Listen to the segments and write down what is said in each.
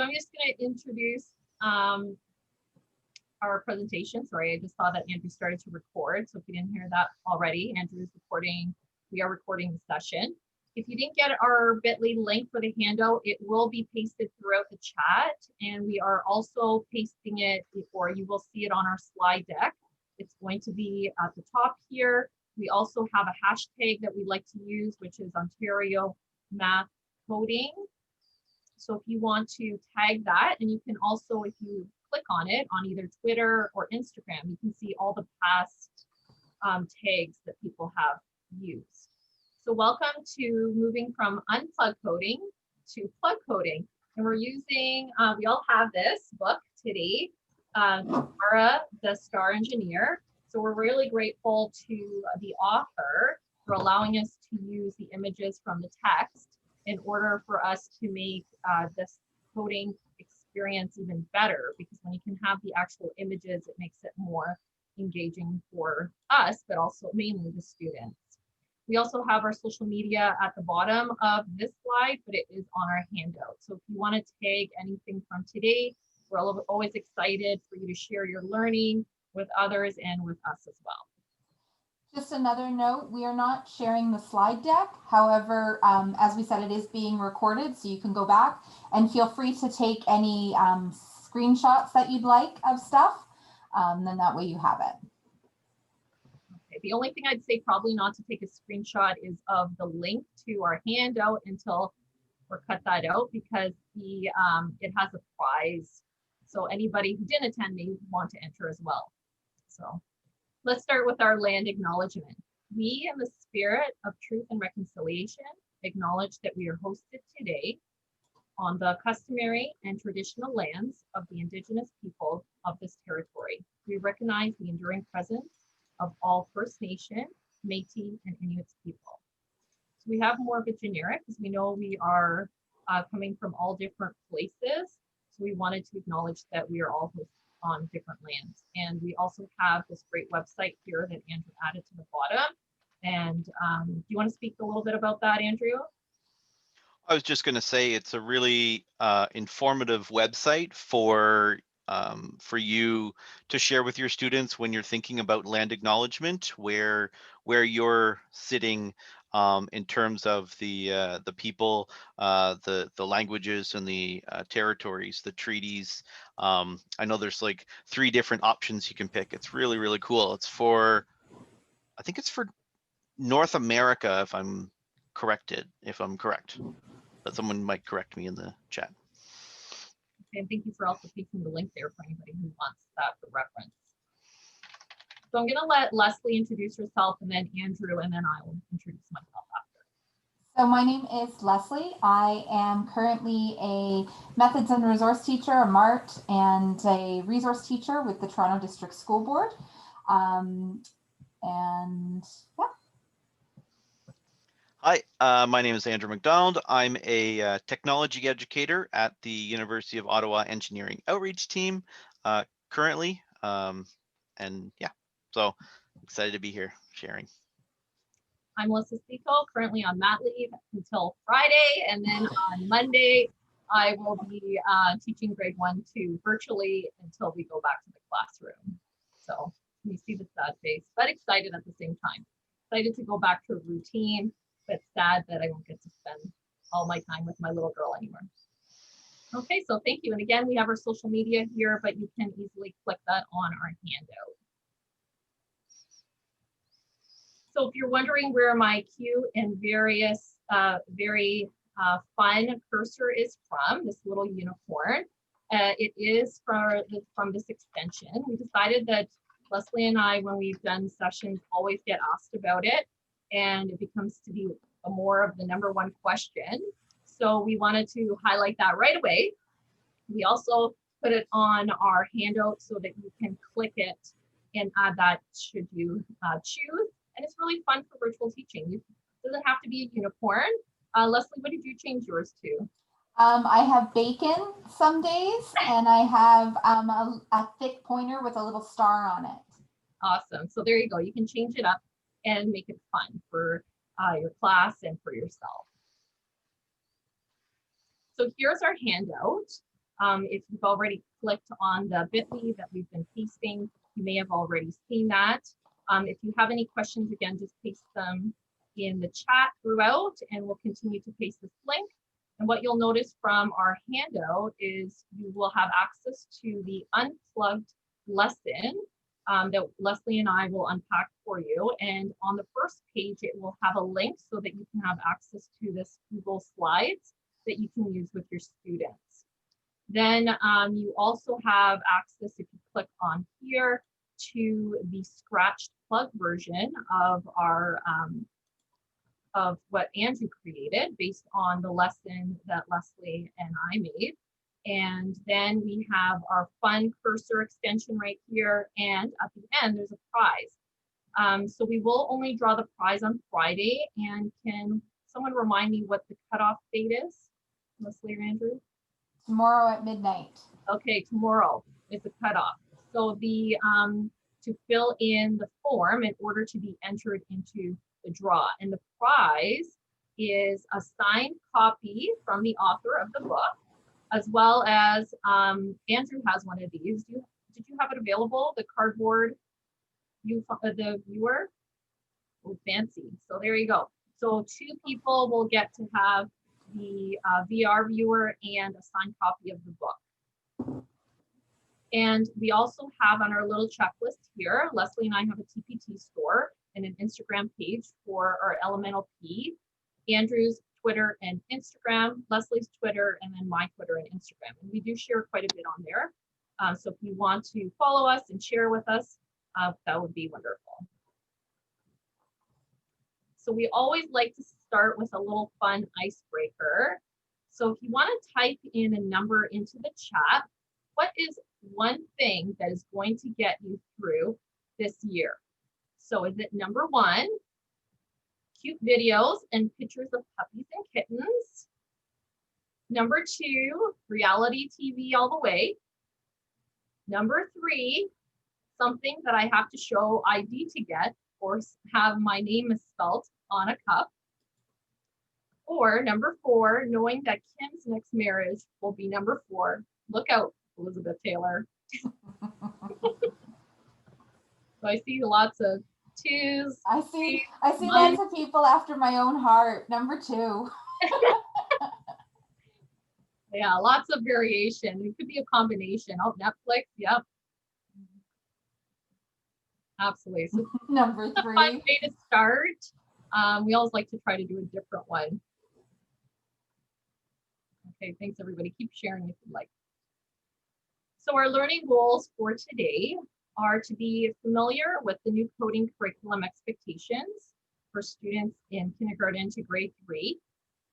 So I'm just going to introduce our presentation. Sorry, I just saw that Andrew started to record. So if you didn't hear that already, Andrew is recording. We are recording the session. If you didn't get our bit.ly link for the handout, it will be pasted throughout the chat. And we are also pasting it, or you will see it on our slide deck. It's going to be at the top here. We also have a hashtag that we like to use, which is Ontario Math Coding. So if you want to tag that, and you can also, if you click on it on either Twitter or Instagram, you can see all the past tags that people have used. So welcome to moving from unplug coding to plug coding. And we're using, we all have this book today, Ara the Star Engineer. So we're really grateful to the author for allowing us to use the images from the text in order for us to make this coding experience even better, because when you can have the actual images, it makes it more engaging for us, but also mainly the students. We also have our social media at the bottom of this slide, but it is on our handout. So if you want to tag anything from today, we're always excited for you to share your learning with others and with us as well. Just another note, we are not sharing the slide deck. However, as we said, it is being recorded, so you can go back and feel free to take any screenshots that you'd like of stuff. Then that way you have it. Okay. The only thing I'd say probably not to take a screenshot is of the link to our handout until we're cut that out, because the it has a prize. So anybody who didn't attend may want to enter as well. So let's start with our land acknowledgement. We, in the spirit of truth and reconciliation, acknowledge that we are hosted today on the customary and traditional lands of the Indigenous peoples of this territory. We recognize the enduring presence of all First Nation, Métis, and Inuit people. So we have more of a generic, because we know we are coming from all different places. So we wanted to acknowledge that we are all hosted on different lands. And we also have this great website here that Andrew added to the bottom. And do you want to speak a little bit about that, Andrew? I was just going to say it's a really informative website for you to share with your students when you're thinking about land acknowledgement, where you're sitting in terms of the people, the languages, and the territories, the treaties. I know there's like 3 different options you can pick. It's really, really cool. It's for, I think it's for North America, if I'm correct. But someone might correct me in the chat. And thank you for also taking the link there for anybody who wants that for reference. So I'm going to let Leslie introduce herself, and then Andrew, and then I will introduce myself after. So my name is Leslie. I am currently a methods and resource teacher, a MART, and a resource teacher with the Toronto District School Board. And yeah. Hi, my name is Andrew McDonald. I'm a technology educator at the University of Ottawa Engineering Outreach Team currently. And yeah, so excited to be here sharing. I'm Melissa Seco, currently on mat leave until Friday, and then on Monday, I will be teaching grade 1-2 virtually until we go back to the classroom. So you see the sad face, but excited at the same time. Excited to go back to a routine, but sad that I won't get to spend all my time with my little girl anymore. Okay, so thank you. And again, we have our social media here, but you can easily click that on our handout. So if you're wondering where my cute and various, very fun cursor is from, this little unicorn, it is from this extension. We decided that Leslie and I, when we've done sessions, always get asked about it, and it becomes to be more of the #1 question. So we wanted to highlight that right away. We also put it on our handout so that you can click it and add that should you choose. And it's really fun for virtual teaching. It doesn't have to be a unicorn. Leslie, what did you change yours to? I have bacon some days, and I have a thick pointer with a little star on it. Awesome. So there you go. You can change it up and make it fun for your class and for yourself. So here's our handout. If you've already clicked on the bit.ly that we've been pasting, you may have already seen that. If you have any questions, again, just paste them in the chat throughout, and we'll continue to paste this link. And what you'll notice from our handout is you will have access to the Unplugged lesson that Leslie and I will unpack for you. And on the first page, it will have a link so that you can have access to this Google Slides that you can use with your students. Then you also have access, if you click on here, to the scratched plug version of our of what Andrew created based on the lesson that Leslie and I made. And then we have our fun cursor extension right here. And at the end, there's a prize. So we will only draw the prize on Friday. And can someone remind me what the cutoff date is? Leslie or Andrew? Tomorrow at midnight. Okay, tomorrow is the cutoff. So the to fill in the form in order to be entered into the draw. And the prize is a signed copy from the author of the book, as well as Andrew has one of these. Did you have it available? The cardboard, the viewer? Oh, fancy. So there you go. So 2 people will get to have the VR viewer and a signed copy of the book. And we also have on our little checklist here, Leslie and I have a TPT store and an Instagram page for our Elemental P, Andrew's Twitter and Instagram, Leslie's Twitter, and then my Twitter and Instagram. And we do share quite a bit on there. So if you want to follow us and share with us, that would be wonderful. So we always like to start with a little fun icebreaker. So if you want to type in a number into the chat, what is one thing that is going to get you through this year? So is it number 1, cute videos and pictures of puppies and kittens? Number 2, reality TV all the way. Number 3, something that I have to show ID to get or have my name misspelled on a cup. Or number 4, knowing that Kim's next marriage will be number 4. Look out, Elizabeth Taylor. So I see lots of 2s. I see lots of people after my own heart. Number 2. Yeah, lots of variation. It could be a combination. Oh, Netflix, yep. Absolutely. So number 3. A fun way to start. We always like to try to do a different one. Okay, thanks everybody. Keep sharing if you'd like. So our learning goals for today are to be familiar with the new coding curriculum expectations for students in kindergarten to grade 3,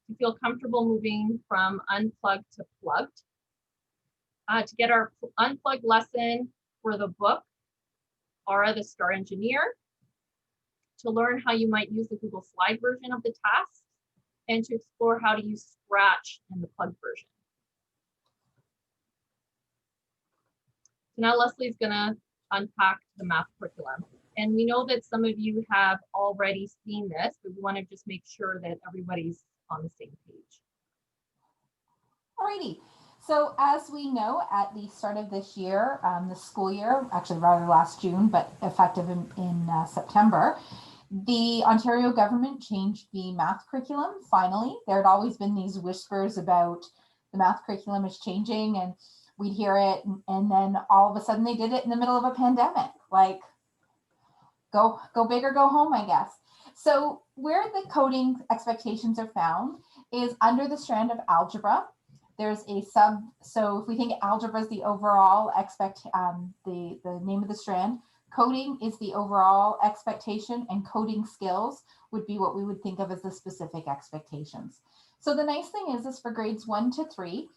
to feel comfortable moving from unplugged to plugged, to get our unplugged lesson for the book, Ara the Star Engineer, to learn how you might use the Google Slide version of the task, and to explore how to use Scratch in the plugged version. So now Leslie's gonna unpack the math curriculum. And we know that some of you have already seen this, but we want to just make sure that everybody's on the same page. Alrighty. So as we know, at the start of this year, the school year, actually rather last June, but effective in September, the Ontario government changed the math curriculum. Finally, there had always been these whispers about the math curriculum is changing, and we'd hear it, and then all of a sudden they did it in the middle of a pandemic. Like, go big or go home, I guess. So where the coding expectations are found is under the strand of algebra. There's a sub, so if we think algebra is the overall the name of the strand, coding is the overall expectation, and coding skills would be what we would think of as the specific expectations. So the nice thing is for grades 1 to 3,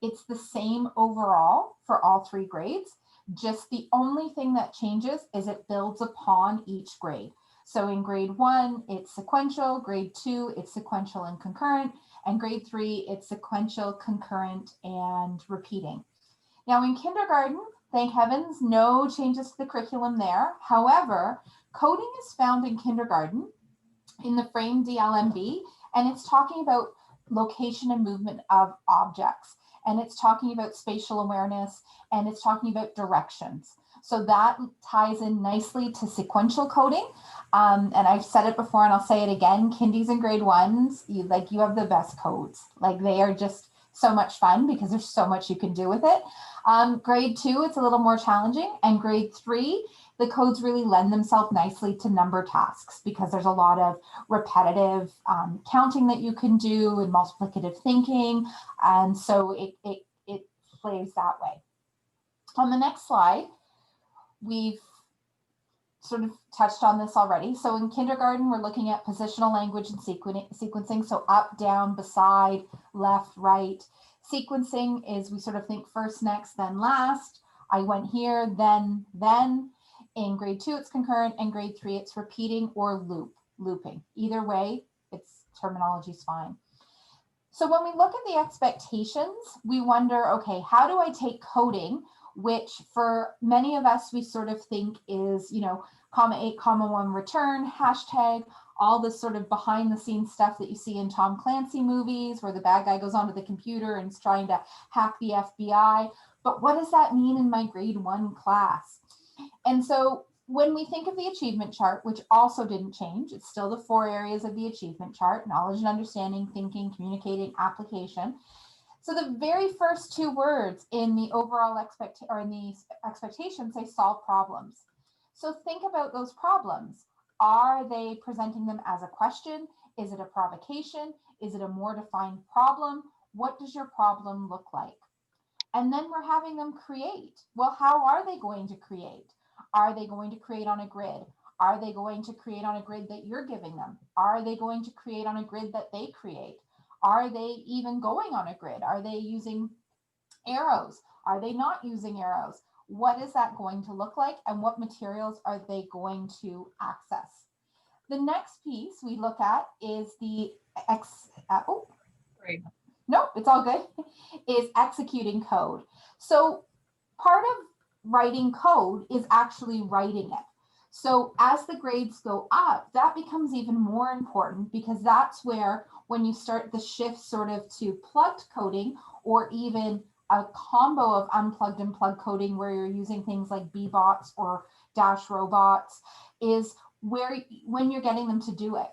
it's the same overall for all 3 grades. Just the only thing that changes is it builds upon each grade. So in grade 1, it's sequential, grade 2, it's sequential and concurrent, and grade 3, it's sequential, concurrent, and repeating. Now in kindergarten, thank heavens, no changes to the curriculum there. However, coding is found in kindergarten in the frame DLMB, and it's talking about location and movement of objects. and it's talking about spatial awareness, and it's talking about directions. So that ties in nicely to sequential coding. And I've said it before and I'll say it again, kindies and grade ones, you have the best codes. Like they are just so much fun because there's so much you can do with it. Grade 2, it's a little more challenging. And grade 3, the codes really lend themselves nicely to number tasks because there's a lot of repetitive counting that you can do and multiplicative thinking. And so it plays that way. On the next slide, we've sort of touched on this already. So in kindergarten, we're looking at positional language and sequencing. So up, down, beside, left, right. Sequencing is we sort of think first, next, then last. I went here, then. In grade 2, it's concurrent, and grade 3, it's repeating or looping. Either way, its terminology is fine. So when we look at the expectations, we wonder, okay, how do I take coding, which for many of us, we sort of think is, comma 8, comma 1 return, hashtag, all this sort of behind the scenes stuff that you see in Tom Clancy movies where the bad guy goes onto the computer and is trying to hack the FBI. But what does that mean in my grade 1 class? And so when we think of the achievement chart, which also didn't change, it's still the 4 areas of the achievement chart: knowledge and understanding, thinking, communicating, application. So the very first 2 words in the overall expectations say solve problems. So think about those problems. Are they presenting them as a question? Is it a provocation? Is it a more defined problem? What does your problem look like? And then we're having them create. Well, how are they going to create? Are they going to create on a grid? Are they going to create on a grid that you're giving them? Are they going to create on a grid that they create? Are they even going on a grid? Are they using arrows? Are they not using arrows? What is that going to look like? And what materials are they going to access? The next piece we look at is the no, it's all good, is executing code. So part of writing code is actually writing it. So as the grades go up, that becomes even more important because that's where, when you start the shift sort of to plugged coding, or even a combo of unplugged and plugged coding where you're using things like bbots or dash robots, is where when you're getting them to do it.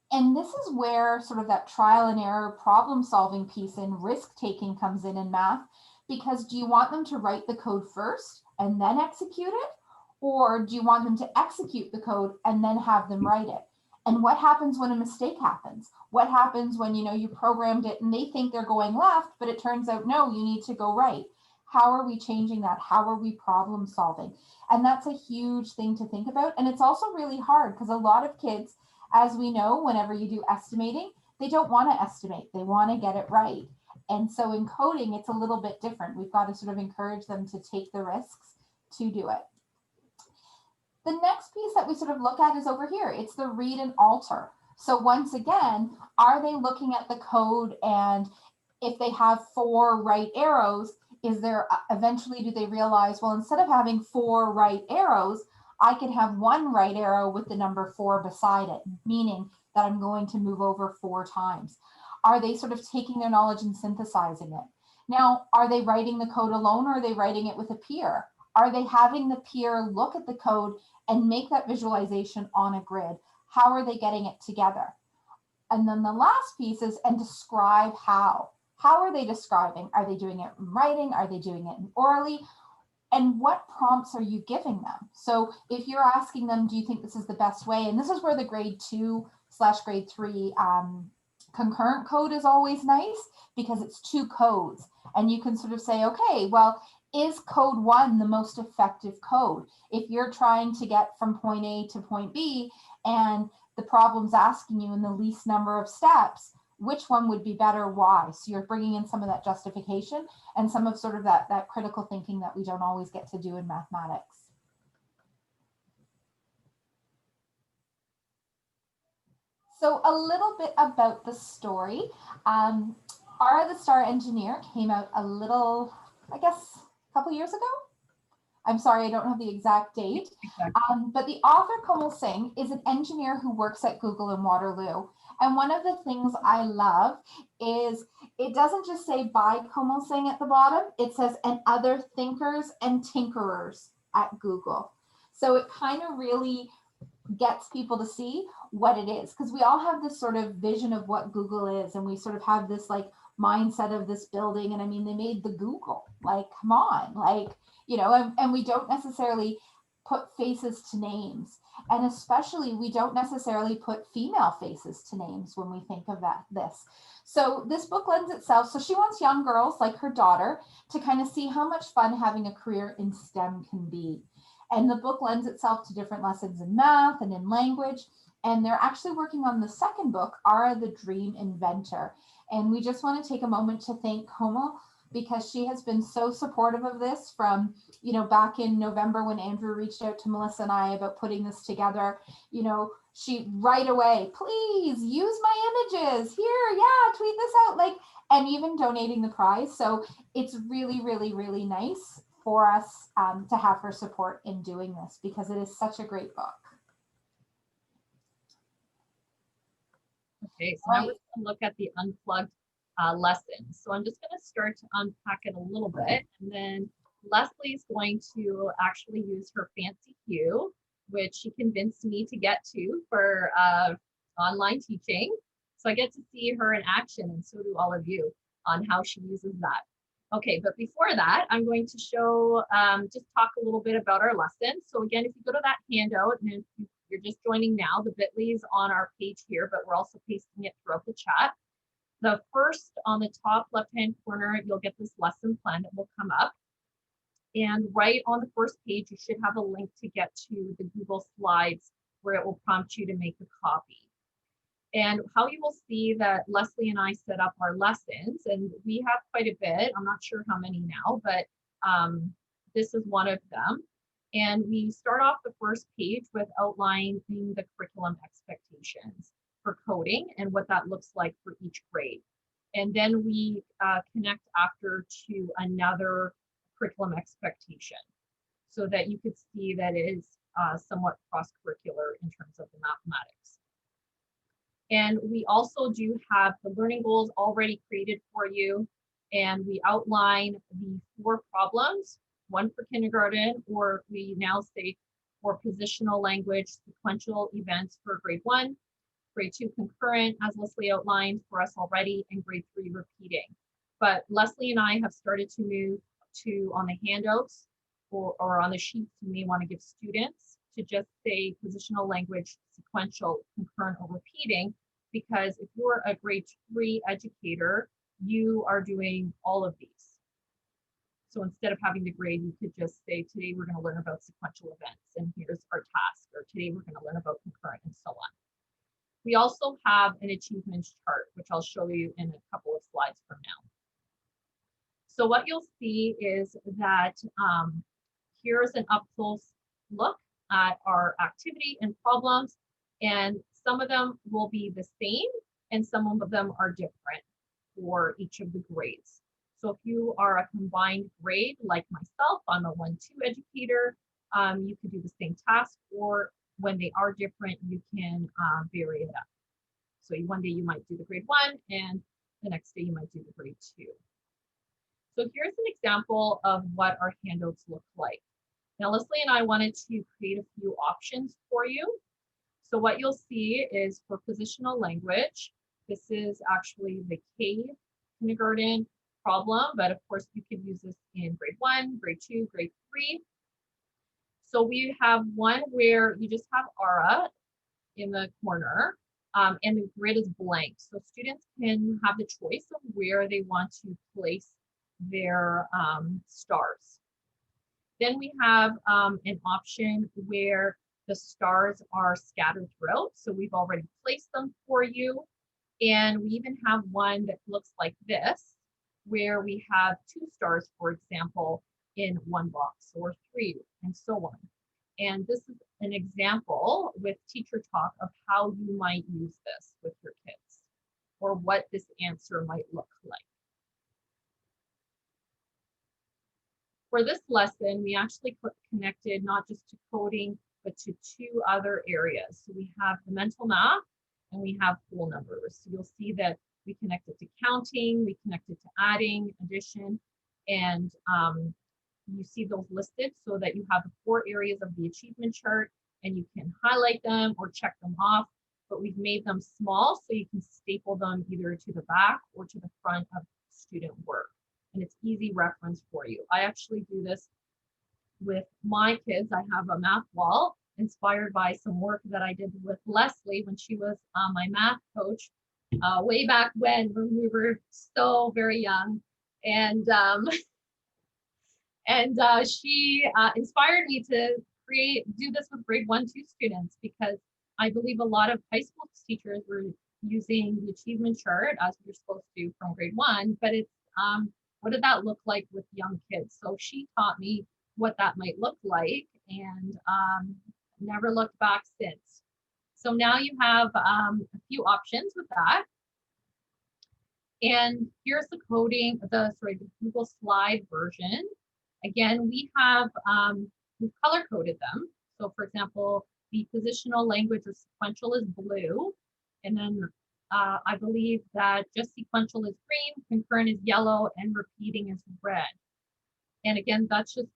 And this is where sort of that trial and error problem solving piece and risk taking comes in math, because do you want them to write the code first and then execute it? Or do you want them to execute the code and then have them write it? And what happens when a mistake happens? What happens when, you programmed it and they think they're going left, but it turns out, no, you need to go right. How are we changing that? How are we problem solving? And that's a huge thing to think about. And it's also really hard because a lot of kids, as we know, whenever you do estimating, they don't want to estimate. They want to get it right. And so in coding, it's a little bit different. We've got to sort of encourage them to take the risks to do it. The next piece that we sort of look at is over here. It's the read and alter. So once again, are they looking at the code, and if they have 4 right arrows, is there eventually, do they realize, well, instead of having 4 right arrows, I could have 1 right arrow with the number 4 beside it, meaning that I'm going to move over 4 times. Are they sort of taking their knowledge and synthesizing it? Now, are they writing the code alone, or are they writing it with a peer? Are they having the peer look at the code and make that visualization on a grid? How are they getting it together? And then the last piece is, and describe how. How are they describing? Are they doing it in writing? Are they doing it in orally? And what prompts are you giving them? So if you're asking them, do you think this is the best way? And this is where the grade 2/grade 3 concurrent code is always nice, because it's 2 codes. And you can sort of say, okay, well, is code 1 the most effective code? If you're trying to get from point A to point B and the problem's asking you in the least number of steps, which one would be better? Why? So you're bringing in some of that justification and some of sort of that critical thinking that we don't always get to do in mathematics. So a little bit about the story. Ara the Star Engineer came out a little, I guess, a couple years ago. I'm sorry, I don't have the exact date. But the author, Komal Singh, is an engineer who works at Google in Waterloo. And one of the things I love is it doesn't just say by Como Singh at the bottom, it says and other thinkers and tinkerers at Google. So it kind of really gets people to see what it is, because we all have this sort of vision of what Google is, and we sort of have this like mindset of this building. And I mean, they made the Google, like, come on, like, you know, and we don't necessarily put faces to names. And especially we don't necessarily put female faces to names when we think of this. So this book lends itself, so she wants young girls like her daughter to kind of see how much fun having a career in STEM can be. And the book lends itself to different lessons in math and in language. And they're actually working on the second book, Ara the Dream Inventor. And we just want to take a moment to thank Como, because she has been so supportive of this from, you know, back in November when Andrew reached out to Melissa and I about putting this together. You know, she right away, please use my images here. Yeah, tweet this out, like, and even donating the prize. So it's really, really, really nice for us to have her support in doing this, because it is such a great book. Okay, so now we're going to look at the Unplugged lesson. So I'm just going to start to unpack it a little bit, and then Leslie's going to actually use her fancy cue, which she convinced me to get to for online teaching. So I get to see her in action, and so do all of you, on how she uses that. Okay, but before that, I'm going to show, just talk a little bit about our lesson. So again, if you go to that handout, and if you're just joining now, the bit.ly is on our page here, but we're also pasting it throughout the chat. The first, on the top left-hand corner, you'll get this lesson plan that will come up. And right on the first page, you should have a link to get to the Google Slides, where it will prompt you to make a copy. And how you will see that Leslie and I set up our lessons, and we have quite a bit. I'm not sure how many now, but this is one of them. And we start off the first page with outlining the curriculum expectations for coding and what that looks like for each grade. And then we connect after to another curriculum expectation, so that you could see that it is somewhat cross-curricular in terms of the mathematics. And we also do have the learning goals already created for you. And we outline the 4 problems, one for kindergarten, or we now say for positional language, sequential events for grade 1, grade 2 concurrent, as Leslie outlined for us already, and grade 3 repeating. But Leslie and I have started to move to, on the handouts or on the sheets you may want to give students, to just say positional language, sequential, concurrent, or repeating, because if you're a grade 3 educator, you are doing all of these. So instead of having to grade, you could just say, today we're going to learn about sequential events, and here's our task, or today we're going to learn about concurrent, and so on. We also have an achievements chart, which I'll show you in a couple of slides from now. So what you'll see is that here's an up close look at our activity and problems, and some of them will be the same and some of them are different for each of the grades. So if you are a combined grade like myself, I'm a 1-2 educator, you could do the same task, or when they are different, you can vary it up. So one day you might do the grade 1 and the next day you might do the grade 2. So here's an example of what our handouts look like. Now, Leslie and I wanted to create a few options for you. So what you'll see is for positional language, this is actually the K kindergarten problem, but of course you could use this in grade 1, grade 2, grade 3. So we have one where you just have Ara in the corner, and the grid is blank. So students can have the choice of where they want to place their stars. Then we have an option where the stars are scattered throughout. So we've already placed them for you. And we even have one that looks like this, where we have 2 stars, for example, in one box, or 3, and so on. And this is an example with Teacher Talk of how you might use this with your kids, or what this answer might look like. For this lesson, we actually connected not just to coding, but to 2 other areas. So we have the mental math and we have whole numbers. So you'll see that we connect it to counting, we connect it to adding, addition, and you see those listed so that you have the 4 areas of the achievement chart, and you can highlight them or check them off, but we've made them small so you can staple them either to the back or to the front of student work. And it's easy reference for you. I actually do this with my kids. I have a math wall inspired by some work that I did with Leslie when she was my math coach way back when we were so very young. And she inspired me to do this with grade 1-2 students, because I believe a lot of high school teachers were using the achievement chart as you're supposed to from grade 1, but it's what did that look like with young kids? So she taught me what that might look like, and never looked back since. So now you have a few options with that. And here's the the Google slide version. Again, we have we've color coded them. So for example, the positional language or sequential is blue. And then I believe that just sequential is green, concurrent is yellow, and repeating is red. And again, that's just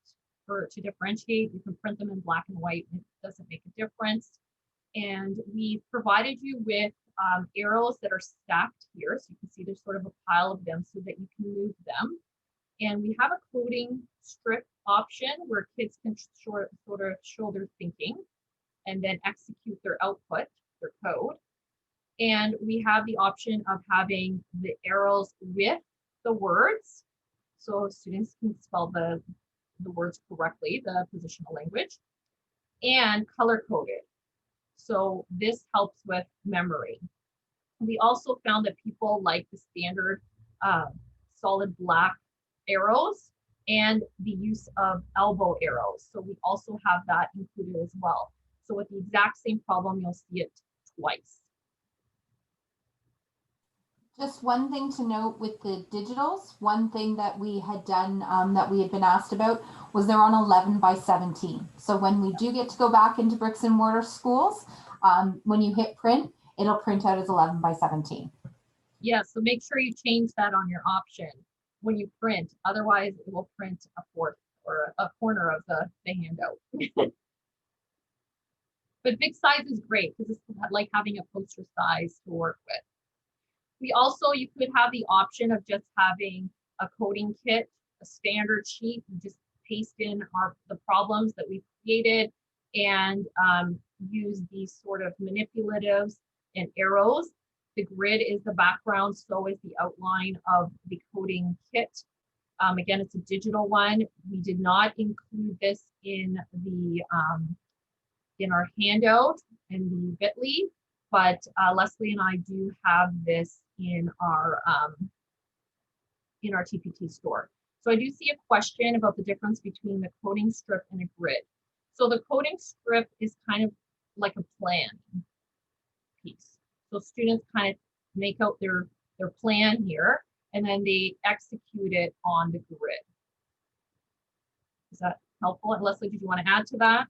to differentiate. You can print them in black and white. It doesn't make a difference. And we provided you with arrows that are stacked here. So you can see there's sort of a pile of them so that you can move them. And we have a coding strip option where kids can sort of show their thinking and then execute their output, their code. And we have the option of having the arrows with the words, so students can spell the words correctly, the positional language, and color coded. So this helps with memory. We also found that people like the standard solid black arrows and the use of elbow arrows. So we also have that included as well. So with the exact same problem, you'll see it twice. Just one thing to note with the digitals, one thing that we had done that we had been asked about was they're on 11 by 17. So when we do get to go back into bricks and mortar schools, when you hit print, it'll print out as 11 by 17. Yeah, so make sure you change that on your option when you print. Otherwise, it will print a fourth or a corner of the handout. But big size is great because it's like having a poster size to work with. You could have the option of just having a coding kit, a standard sheet. You just paste in the problems that we created and use these sort of manipulatives and arrows. The grid is the background, so is the outline of the coding kit. Again, it's a digital one. We did not include this in our handout in the bit.ly, but Leslie and I do have this in our TPT store. So I do see a question about the difference between the coding strip and a grid. So the coding strip is kind of like a plan piece. So students kind of make out their plan here, and then they execute it on the grid. Is that helpful? And Leslie, did you want to add to that?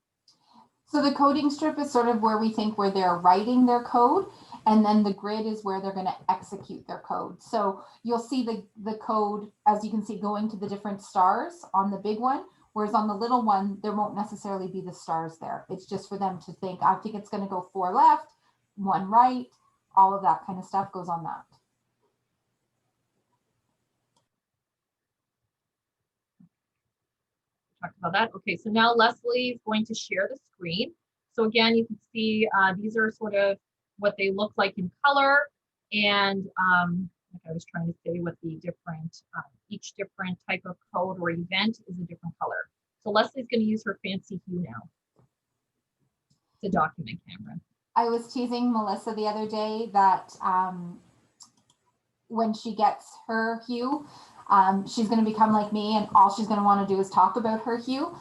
So the coding strip is sort of where we think where they're writing their code, and then the grid is where they're going to execute their code. So you'll see the code, as you can see, going to the different stars on the big one, whereas on the little one, there won't necessarily be the stars there. It's just for them to think, I think it's going to go 4 left, 1 right, all of that kind of stuff goes on that. Talked about that. Okay, so now Leslie is going to share the screen. So again, you can see these are sort of what they look like in color, and like I was trying to say, with the different each different type of code or event is a different color. So Leslie's going to use her fancy hue now. It's a document camera. I was teasing Melissa the other day that when she gets her hue, she's going to become like me, and all she's going to want to do is talk about her hue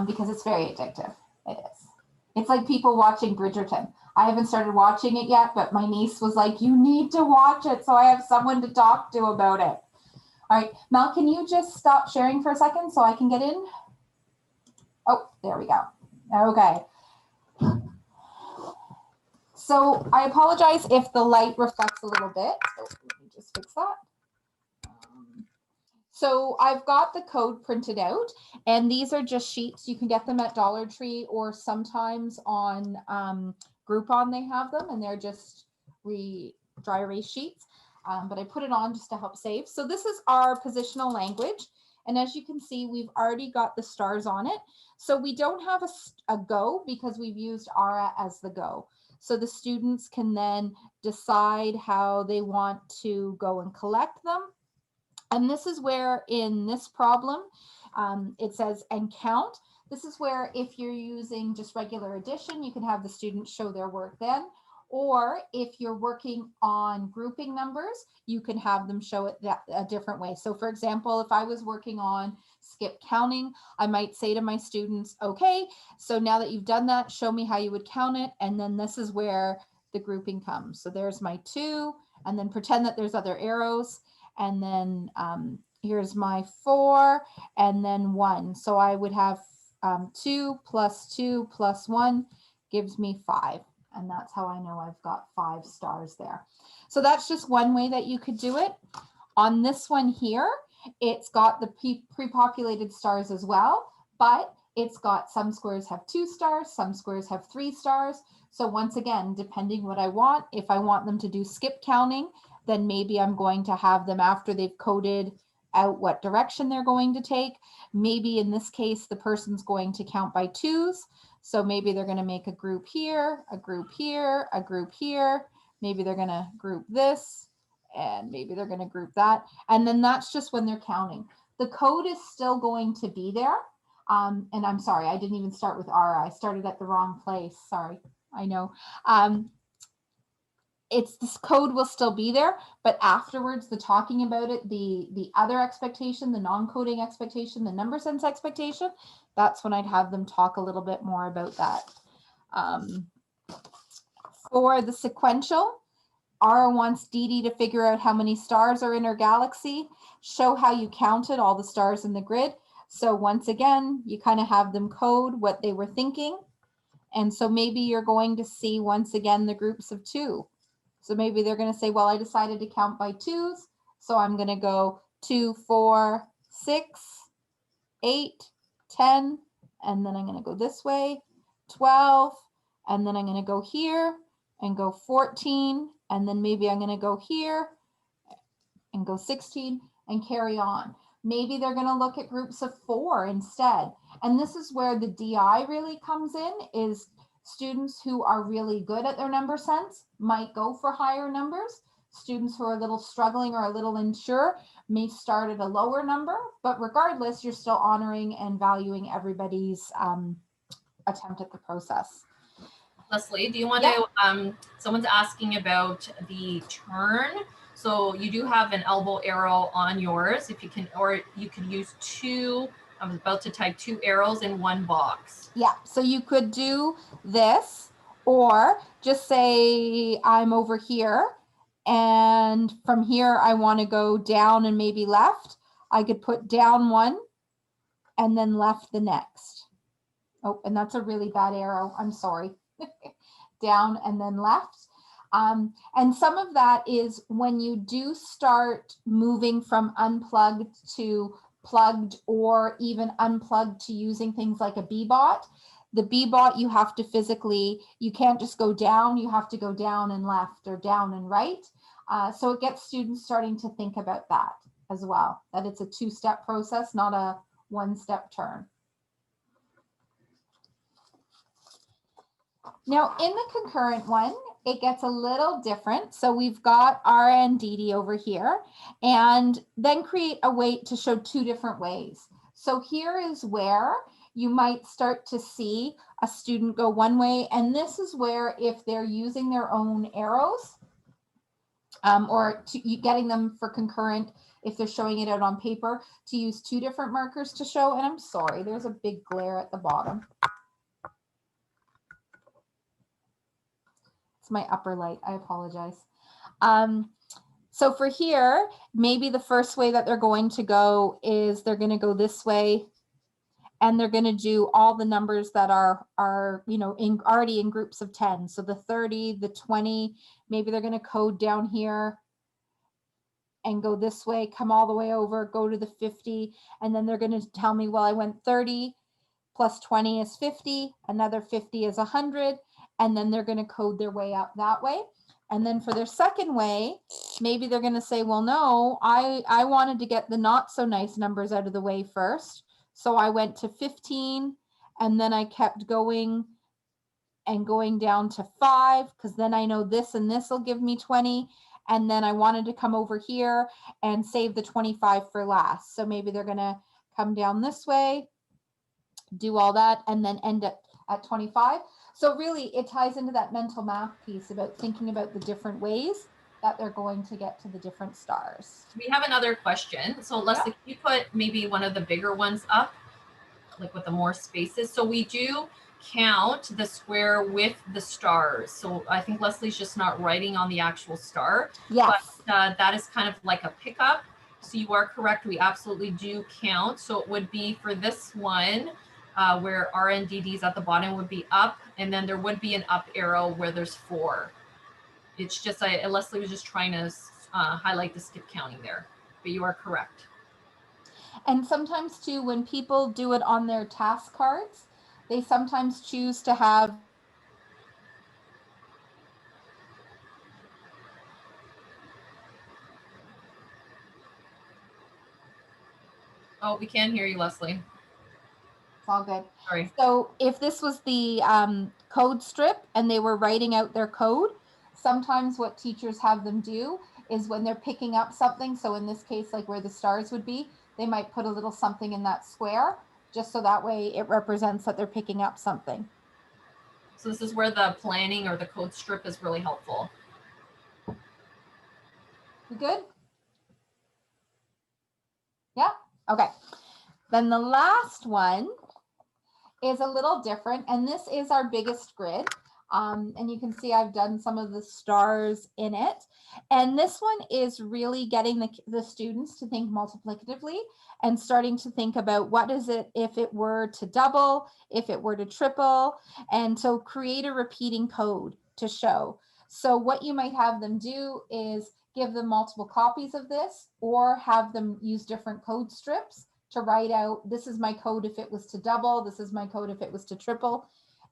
because it's very addictive. It is. It's like people watching Bridgerton. I haven't started watching it yet, but my niece was like, you need to watch it so I have someone to talk to about it. All right, Mel, can you just stop sharing for a second so I can get in? Oh, there we go. Okay. So I apologize if the light reflects a little bit. So let me just fix that. So I've got the code printed out, and these are just sheets. You can get them at Dollar Tree, or sometimes on Groupon they have them, and they're just dry erase sheets. But I put it on just to help save. So this is our positional language. And as you can see, we've already got the stars on it. So we don't have a go because we've used Ara as the go. So the students can then decide how they want to go and collect them. And this is where in this problem, it says and count. This is where if you're using just regular addition, you can have the students show their work then. Or if you're working on grouping numbers, you can have them show it a different way. So for example, if I was working on skip counting, I might say to my students, okay, so now that you've done that, show me how you would count it. And then this is where the grouping comes. So there's my 2, and then pretend that there's other arrows. And then here's my 4, and then 1. So I would have 2 plus 2 plus 1 gives me 5. And that's how I know I've got 5 stars there. So that's just one way that you could do it. On this one here, it's got the pre-populated stars as well, but it's got some squares have 2 stars, some squares have 3 stars. So once again, depending what I want, if I want them to do skip counting, then maybe I'm going to have them after they've coded out what direction they're going to take. Maybe in this case, the person's going to count by 2s. So maybe they're going to make a group here, a group here, a group here. Maybe they're going to group this, and maybe they're going to group that. And then that's just when they're counting. The code is still going to be there. And I'm sorry, I didn't even start with Ara. I started at the wrong place. Sorry, I know. This code will still be there, but afterwards, the talking about it, the other expectation, the non-coding expectation, the number sense expectation, that's when I'd have them talk a little bit more about that. For the sequential, Ara wants Deedee to figure out how many stars are in her galaxy, show how you counted all the stars in the grid. So once again, you kind of have them code what they were thinking. And so maybe you're going to see once again the groups of 2. So maybe they're going to say, well, I decided to count by 2s. So I'm going to go 2, 4, 6, 8, 10. And then I'm going to go this way, 12. And then I'm going to go here and go 14. And then maybe I'm going to go here and go 16 and carry on. Maybe they're going to look at groups of 4 instead. And this is where the DI really comes in, is students who are really good at their number sense might go for higher numbers. Students who are a little struggling or a little unsure may start at a lower number, but regardless, you're still honoring and valuing everybody's attempt at the process. Leslie, do you want to, someone's asking about the turn. So you do have an elbow arrow on yours, if you can, or you can use 2, I was about to type 2 arrows in one box. Yeah, so you could do this, or just say I'm over here, and from here I want to go down and maybe left. I could put down 1 and then left the next. Oh, and that's a really bad arrow. I'm sorry. Down and then left. And some of that is when you do start moving from unplugged to plugged, or even unplugged to using things like a B-bot. The B-bot, you have to physically, you can't just go down, you have to go down and left or down and right. So it gets students starting to think about that as well, that it's a 2-step process, not a 1-step turn. Now in the concurrent one, it gets a little different. So we've got Ara and Deedee over here, and then create a way to show 2 different ways. So here is where you might start to see a student go one way, and this is where if they're using their own arrows, or getting them for concurrent, if they're showing it out on paper, to use 2 different markers to show. And I'm sorry, there's a big glare at the bottom. My upper light, I apologize. So for here, maybe the first way that they're going to go is they're going to go this way, and they're going to do all the numbers that are already in groups of 10. So the 30, the 20, maybe they're going to code down here and go this way, come all the way over, go to the 50, and then they're going to tell me, well, I went 30 plus 20 is 50, another 50 is 100, and then they're going to code their way up that way. And then for their second way, maybe they're going to say, well, no, I wanted to get the not so nice numbers out of the way first. So I went to 15, and then I kept going and going down to 5, because then I know this and this will give me 20. And then I wanted to come over here and save the 25 for last. So maybe they're going to come down this way, do all that, and then end up at 25. So really it ties into that mental math piece about thinking about the different ways that they're going to get to the different stars. We have another question. So Leslie, can you put maybe one of the bigger ones up, like with the more spaces? So we do count the square with the stars. So I think Leslie's just not writing on the actual star. Yes. But that is kind of like a pickup. So you are correct. We absolutely do count. So it would be for this one where Ara and Deedee's at the bottom would be up, and then there would be an up arrow where there's 4. It's just Leslie was just trying to highlight the skip counting there, but you are correct. And sometimes too, when people do it on their task cards, they sometimes choose to have Oh, we can't hear you, Leslie. It's all good. Sorry. So if this was the code strip and they were writing out their code, sometimes what teachers have them do is when they're picking up something, so in this case, like where the stars would be, they might put a little something in that square, just so that way it represents that they're picking up something. So this is where the planning or the code strip is really helpful. You good? Yeah? Okay. Then the last one is a little different, and this is our biggest grid. And you can see I've done some of the stars in it. And this one is really getting the students to think multiplicatively and starting to think about what is it if it were to double, if it were to triple, and so create a repeating code to show. So what you might have them do is give them multiple copies of this, or have them use different code strips to write out, this is my code if it was to double, this is my code if it was to triple.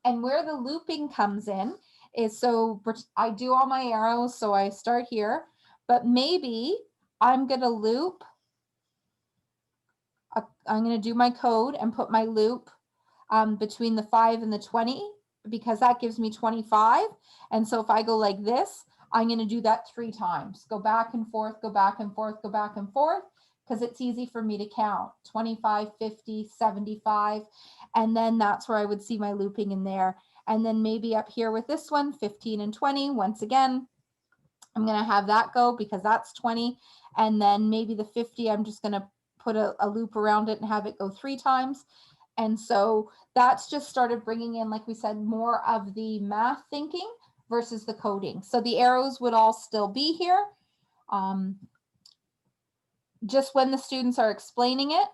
And where the looping comes in is, so I do all my arrows, so I start here, but maybe I'm going to loop, I'm going to do my code and put my loop between the 5 and the 20, because that gives me 25. And so if I go like this, I'm going to do that 3 times, go back and forth, go back and forth, go back and forth, because it's easy for me to count 25, 50, 75. And then that's where I would see my looping in there. And then maybe up here with this one, 15 and 20, once again, I'm going to have that go because that's 20. And then maybe the 50, I'm just going to put a loop around it and have it go 3 times. And so that's just started bringing in, like we said, more of the math thinking versus the coding. So the arrows would all still be here. Just when the students are explaining it,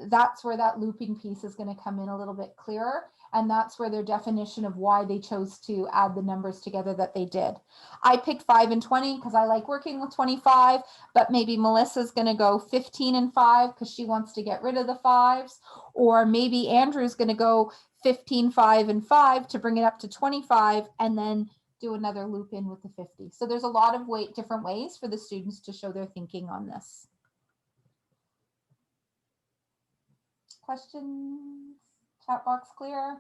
that's where that looping piece is going to come in a little bit clearer. And that's where their definition of why they chose to add the numbers together that they did. I picked 5 and 20 because I like working with 25, but maybe Melissa's going to go 15 and 5 because she wants to get rid of the 5s. Or maybe Andrew's going to go 15, 5, and 5 to bring it up to 25, and then do another loop in with the 50. So there's a lot of different ways for the students to show their thinking on this. Questions? Chat box clear?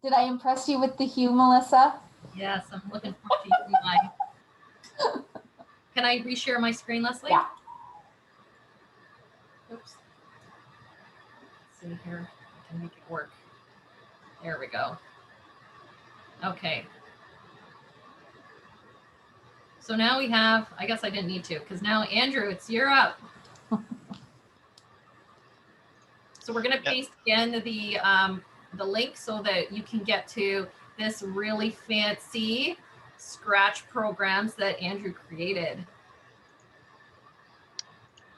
Did I impress you with the hue, Melissa? Yes, I'm looking forward to using my. Can I reshare my screen, Leslie? Yeah. Oops. Let's see here. I can make it work. There we go. Okay. So now we have, I guess I didn't need to, because now Andrew, you're up. So we're going to paste again the link so that you can get to this really fancy Scratch programs that Andrew created.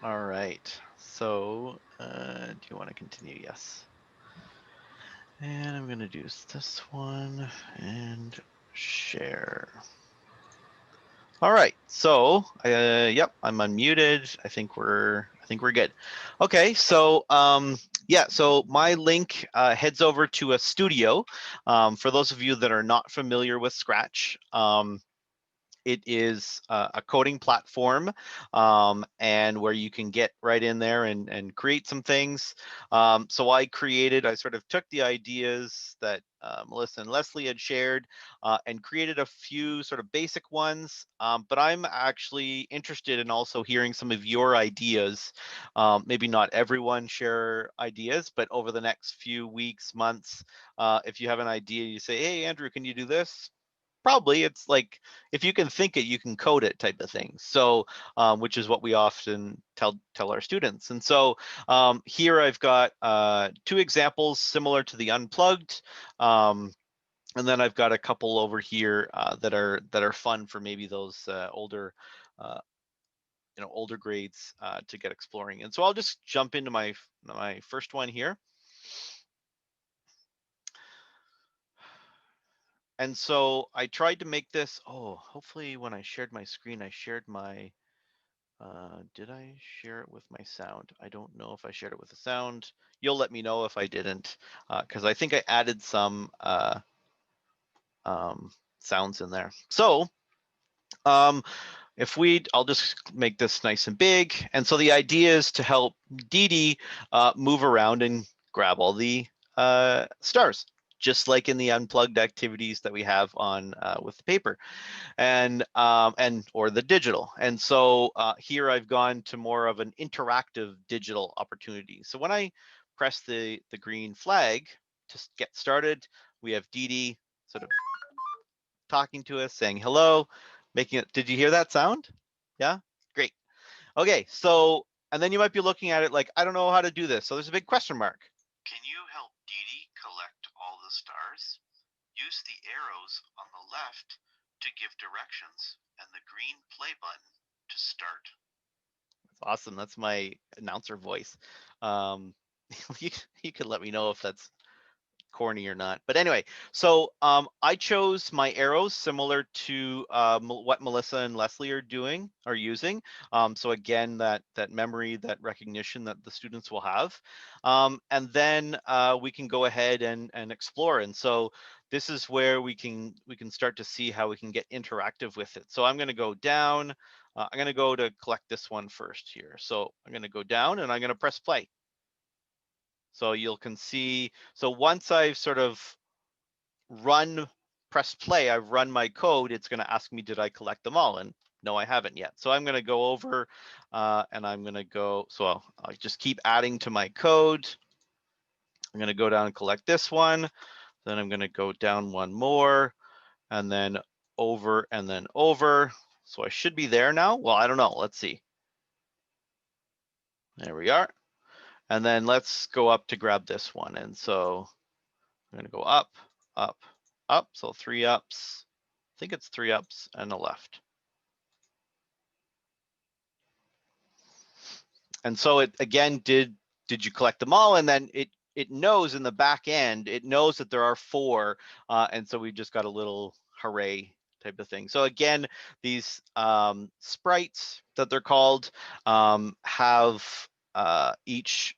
All right. So do you you want to continue, yes. And I'm gonna do this one and share. All right, so yep, I'm unmuted. I think we're good. Okay, so yeah, so my link heads over to a studio. For those of you that are not familiar with Scratch, it is a coding platform, and where you can get right in there and create some things. So I sort of took the ideas that Melissa and Leslie had shared and created a few sort of basic ones. But I'm actually interested in also hearing some of your ideas. Maybe not everyone share ideas, but over the next few weeks, months, if you have an idea, you say, hey, Andrew, can you do this? Probably it's like, if you can think it, you can code it type of thing. So, which is what we often tell our students. And so here I've got 2 examples similar to the Unplugged. And then I've got a couple over here that are fun for maybe those older older grades to get exploring. And so I'll just jump into my first one here. And so I tried to make this, hopefully when I shared my screen, I shared my, did I share it with my sound? I don't know if I shared it with the sound. You'll let me know if I didn't, because I think I added some sounds in there. So I'll just make this nice and big. And so the idea is to help Deedee move around and grab all the stars, just like in the Unplugged activities that we have on with the paper and or the digital. And so here I've gone to more of an interactive digital opportunity. So when I press the green flag to get started, we have Deedee sort of talking to us, saying hello, making it. Did you hear that sound? Yeah, great. Okay, so and then you might be looking at it like, I don't know how to do this. So there's a big question mark. Can you help Deedee collect all the stars? Use the arrows on the left to give directions and the green play button to start. That's awesome. That's my announcer voice. You could let me know if that's corny or not. But anyway, so I chose my arrows similar to what Melissa and Leslie are using. So again, that memory, that recognition that the students will have. And then we can go ahead and explore. And so this is where we can start to see how we can get interactive with it. So I'm going to go down. I'm going to go to collect this one first here. So I'm going to go down and I'm going to press play. So you can see, so once I've sort of press play, I've run my code, it's going to ask me, did I collect them all? And no, I haven't yet. So I'm going to go over and I'm going to go, so I'll just keep adding to my code. I'm going to go down and collect this one. Then I'm going to go down one more and then over and then over. So I should be there now. Well, I don't know. Let's see. There we are. And then let's go up to grab this one. And so I'm going to go up, up, up. So 3 ups. I think it's 3 ups and a left. And so it again, did you collect them all? And then it knows in the back end, it knows that there are 4. And so we just got a little hooray type of thing. So again, these sprites that they're called have each,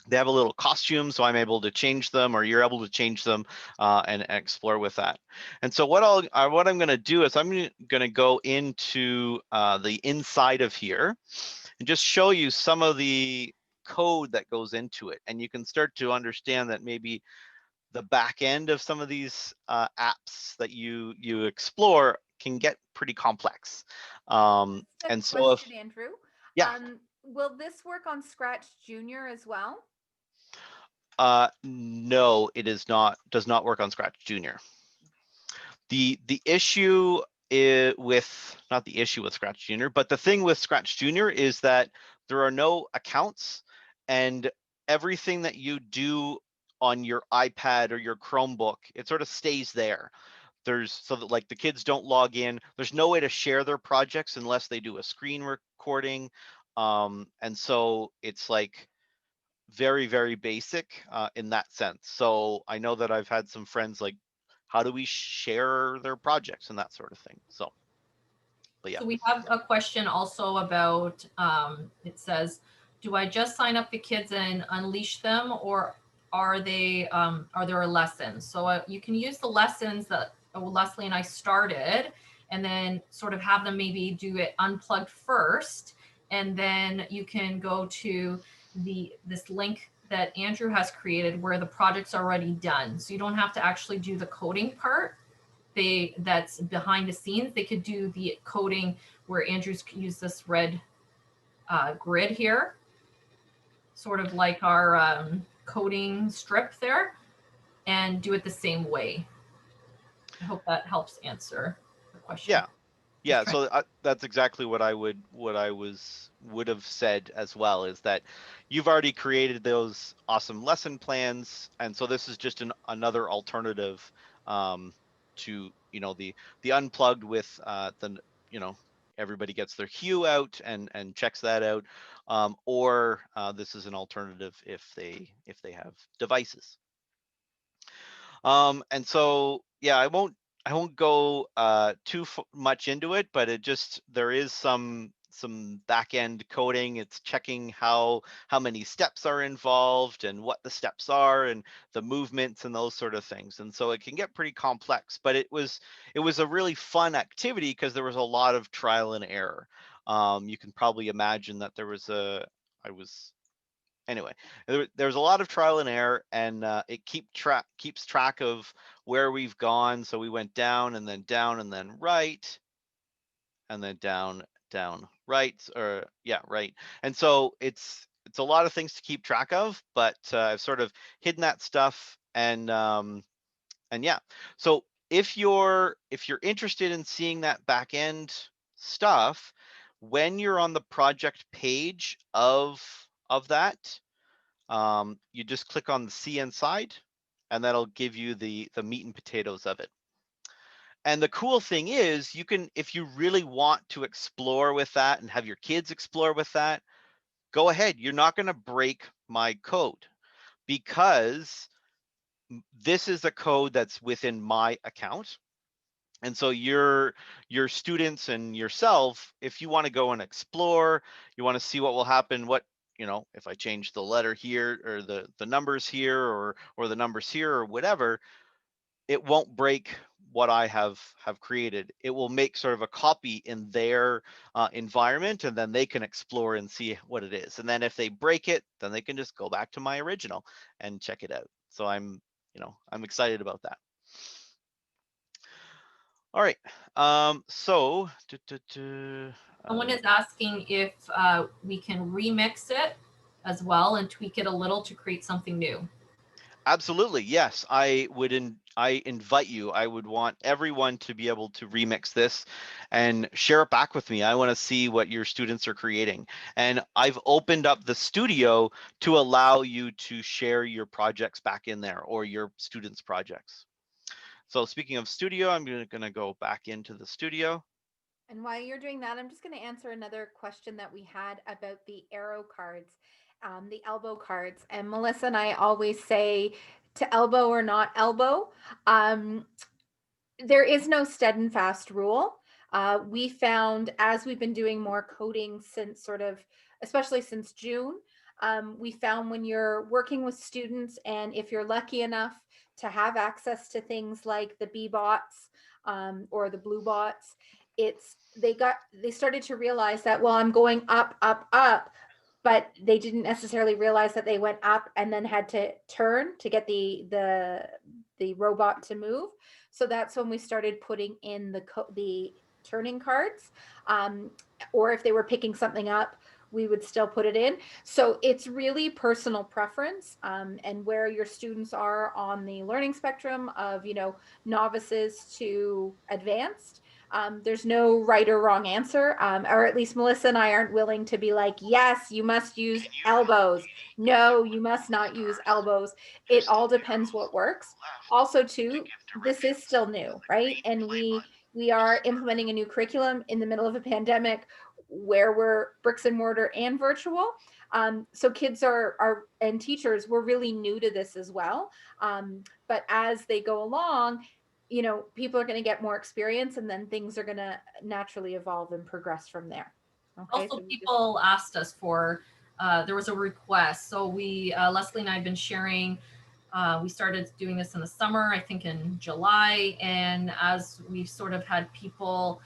they have a little costume, so I'm able to change them, or you're able to change them and explore with that. And so what I'm going to do is I'm going to go into the inside of here and just show you some of the code that goes into it, and you can start to understand that maybe the back end of some of these apps that you explore can get pretty complex. And so question, Andrew. Yeah. Will this work on Scratch Junior as well? No, it is not. Does not work on Scratch Junior. The issue with, not the issue with Scratch Junior, but the thing with Scratch Junior is that there are no accounts, and everything that you do on your iPad or your Chromebook, it sort of stays there. So that like the kids don't log in. There's no way to share their projects unless they do a screen recording. And so it's like very, very basic in that sense. So I know that I've had some friends like, how do we share their projects and that sort of thing. So, but yeah. So we have a question also about, it says, do I just sign up the kids and unleash them, or are there lessons? So you can use the lessons that Leslie and I started, and then sort of have them maybe do it unplugged first. And then you can go to this link that Andrew has created where the project's already done. So you don't have to actually do the coding part. That's behind the scenes. They could do the coding where Andrew's used this red grid here, sort of like our coding strip there, and do it the same way. I hope that helps answer the question. Yeah, so that's exactly what I would have said as well, is that you've already created those awesome lesson plans, and so this is just another alternative to the unplugged with everybody gets their hue out and checks that out, or this is an alternative if they have devices. And so, yeah, I won't go too much into it, but there is some back end coding. It's checking how many steps are involved and what the steps are and the movements and those sort of things. And so it can get pretty complex, but it was a really fun activity because there was a lot of trial and error. You can probably imagine that anyway, there's a lot of trial and error, and it keeps track of where we've gone. So we went down and then right, and then down, right, or yeah, right. And so it's a lot of things to keep track of, but I've sort of hidden that stuff, and yeah. So if you're interested in seeing that back end stuff, when you're on the project page of that, you just click on the C inside, and that'll give you the meat and potatoes of it. And the cool thing is, you can, if you really want to explore with that and have your kids explore with that, go ahead. You're not going to break my code, because this is a code that's within my account. And so your students and yourself, if you want to go and explore, you want to see what will happen, if I change the letter here, or the numbers here, or the numbers here, or whatever, it won't break what I have created. It will make sort of a copy in their environment, and then they can explore and see what it is. And then if they break it, then they can just go back to my original and check it out. So I'm excited about that. All right. So Someone is asking if we can remix it as well and tweak it a little to create something new. Absolutely, yes. I invite you. I would want everyone to be able to remix this and share it back with me. I want to see what your students are creating. And I've opened up the studio to allow you to share your projects back in there, or your students' projects. So speaking of studio, I'm going to go back into the studio. And while you're doing that, I'm just going to answer another question that we had about the arrow cards, the elbow cards. And Melissa and I always say to elbow or not elbow. There is no steadfast rule. We found, as we've been doing more coding since especially since June, we found when you're working with students, and if you're lucky enough to have access to things like the B bots or the blue bots, they started to realize that, well, I'm going up, up, up, but they didn't necessarily realize that they went up and then had to turn to get the robot to move. So that's when we started putting in the turning cards, or if they were picking something up, we would still put it in. So it's really personal preference, and where your students are on the learning spectrum of, novices to advanced. There's no right or wrong answer, or at least Melissa and I aren't willing to be like, yes, you must use elbows. No, you must not use elbows. It all depends what works. Also, too, this is still new, right? And we are implementing a new curriculum in the middle of a pandemic where we're bricks and mortar and virtual. So kids are and teachers were really new to this as well. But as they go along, you know, people are going to get more experience, and then things are going to naturally evolve and progress from there. Okay. Also, So people asked us for, there was a request. So Leslie and I have been sharing, we started doing this in the summer, I think in July. And as we've sort of had people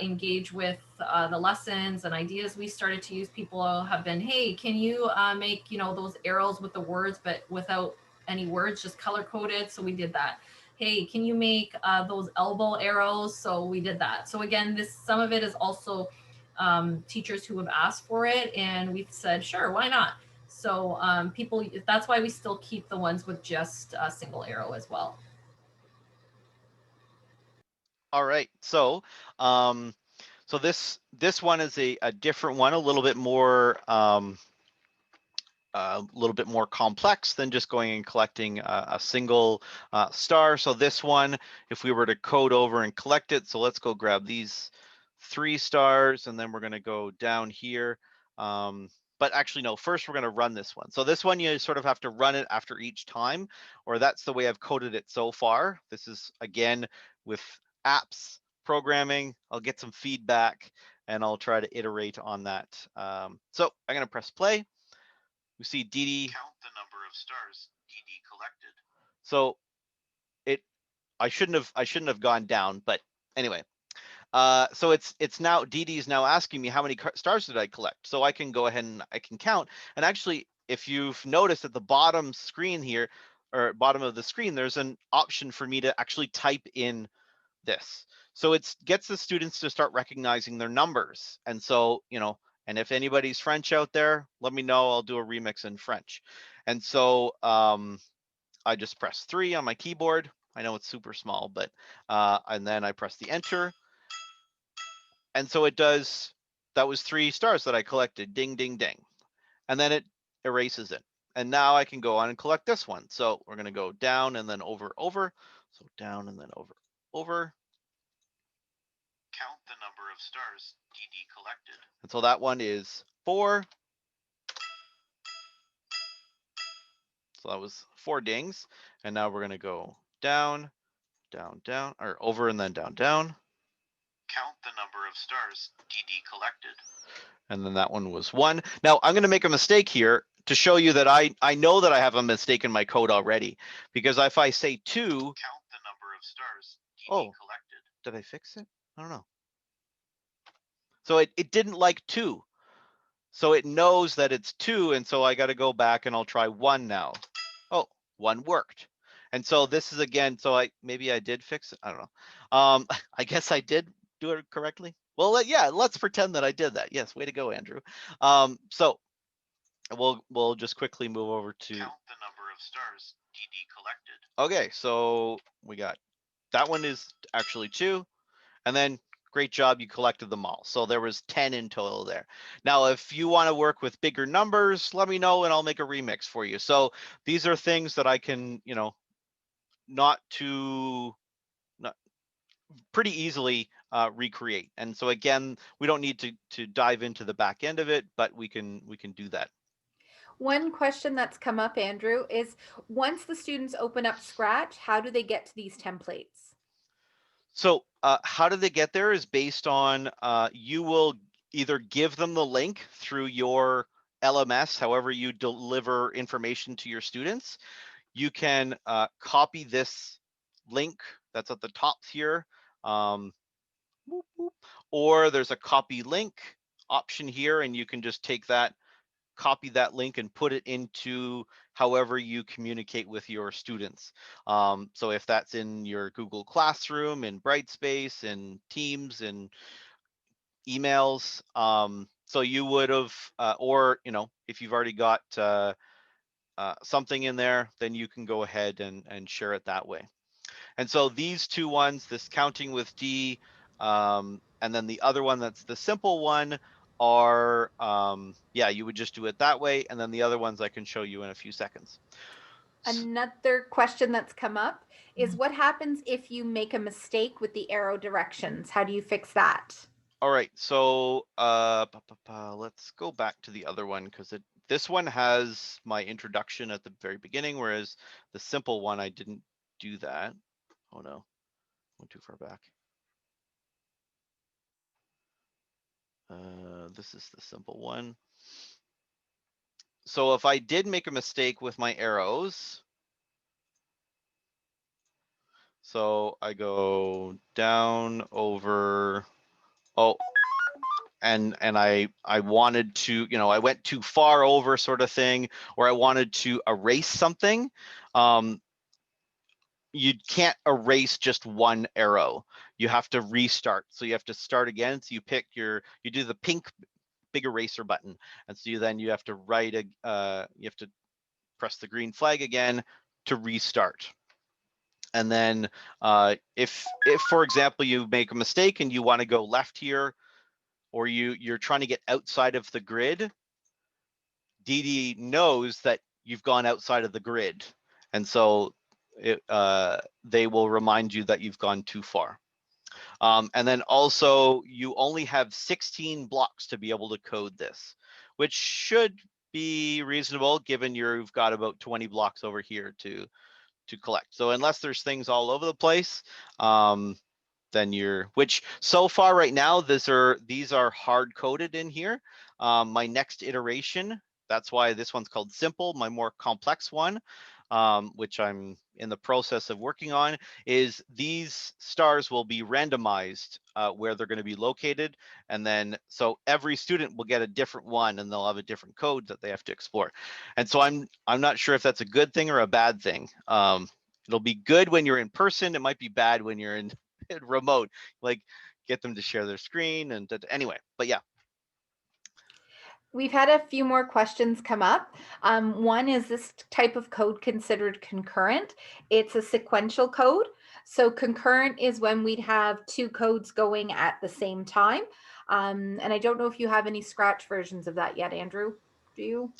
engage with the lessons and ideas we started to use, people have been, hey, can you make, you know, those arrows with the words, but without any words, just color coded. So we did that. Hey, can you make those elbow arrows? So we did that. So again, some of it is also teachers who have asked for it, and we've said, sure, why not? So people, that's why we still keep the ones with just a single arrow as well. All right, so this one is a different one, a little bit more complex than just going and collecting a single star. So this one, if we were to code over and collect it, so let's go grab these 3 stars, and then we're going to go down here. But actually, no, first we're going to run this one. So this one, you sort of have to run it after each time, or that's the way I've coded it so far. This is, again, with apps programming. I'll get some feedback, and I'll try to iterate on that. So I'm going to press play. We see Deedee. Count the number of stars Deedee collected. So I shouldn't have gone down, but anyway. So it's now Deedee is now asking me how many stars did I collect. So I can go ahead and I can count. And actually, if you've noticed at the bottom screen here, or bottom of the screen, there's an option for me to actually type in this. So it gets the students to start recognizing their numbers. And so, you know, and if anybody's French out there, let me know. I'll do a remix in French. And so I just press 3 on my keyboard. I know it's super small, but and then I press the enter. And so it does, that was 3 stars that I collected, ding, ding, ding. And then it erases it. And now I can go on and collect this one. So we're going to go down and then over, over. So down and then over, over. Count the number of stars Deedee collected. And so that one is 4. So that was 4 dings. And now we're going to go down, down, down, or over and then down, down. Count the number of stars Deedee collected. And then that one was 1. Now I'm going to make a mistake here to show you that I know that I have a mistake in my code already, because if I say 2, count the number of stars Deedee collected. Did I fix it? I don't know. So it didn't like 2. So it knows that it's 2, and so I got to go back and I'll try 1 now. Oh, 1 worked. And so this is again, so maybe I did fix it. I don't know. I guess I did do it correctly. Well, yeah, let's pretend that I did that. Yes, way to go, Andrew. So we'll just quickly move over to count the number of stars Deedee collected. Okay, so we got that one is actually 2, and then great job, you collected them all. So there was 10 in total there. Now, if you want to work with bigger numbers, let me know and I'll make a remix for you. So these are things that I can, you know, not pretty easily recreate. And so again, we don't need to dive into the back end of it, but we can do that. one question that's come up, Andrew, is once the students open up Scratch, how do they get to these templates? So how do they get there is based on you will either give them the link through your LMS, however you deliver information to your students. You can copy this link that's at the top here, or there's a copy link option here, and you can just take that, copy that link and put it into however you communicate with your students. So if that's in your Google Classroom, in Brightspace, in Teams, in emails, so you would have, or you know, if you've already got something in there, then you can go ahead and share it that way. And so these 2 ones, this counting with D, and then the other one that's the simple one, are yeah, you would just do it that way, and then the other ones I can show you in a few seconds. Another question that's come up is what happens if you make a mistake with the arrow directions? How do you fix that? All right, so let's go back to the other one because it this one has my introduction at the very beginning, whereas the simple one, I didn't do that. Oh no, went too far back. This is the simple one. So if I did make a mistake with my arrows, so I go down over, oh, and I wanted to, you know, I went too far over sort of thing, or I wanted to erase something. You can't erase just one arrow. You have to restart. So you have to start again. So you pick you do the pink big eraser button. And so you have to write you have to press the green flag again to restart. And then if for example, you make a mistake and you want to go left here, or you're trying to get outside of the grid, Deedee knows that you've gone outside of the grid. And so they will remind you that you've gone too far. And then also you only have 16 blocks to be able to code this, which should be reasonable given you've got about 20 blocks over here to collect. So unless there's things all over the place, then which so far right now, these are hard coded in here. My next iteration, that's why this one's called simple. My more complex one, which I'm in the process of working on, is these stars will be randomized where they're going to be located. And then so every student will get a different one and they'll have a different code that they have to explore. And so I'm not sure if that's a good thing or a bad thing. It'll be good when you're in person. It might be bad when you're in remote, like get them to share their screen and anyway, but yeah. We've had a few more questions come up. One, is this type of code considered concurrent? It's a sequential code. So concurrent is when we'd have two codes going at the same time. And I don't know if you have any Scratch versions of that yet, Andrew. Do you?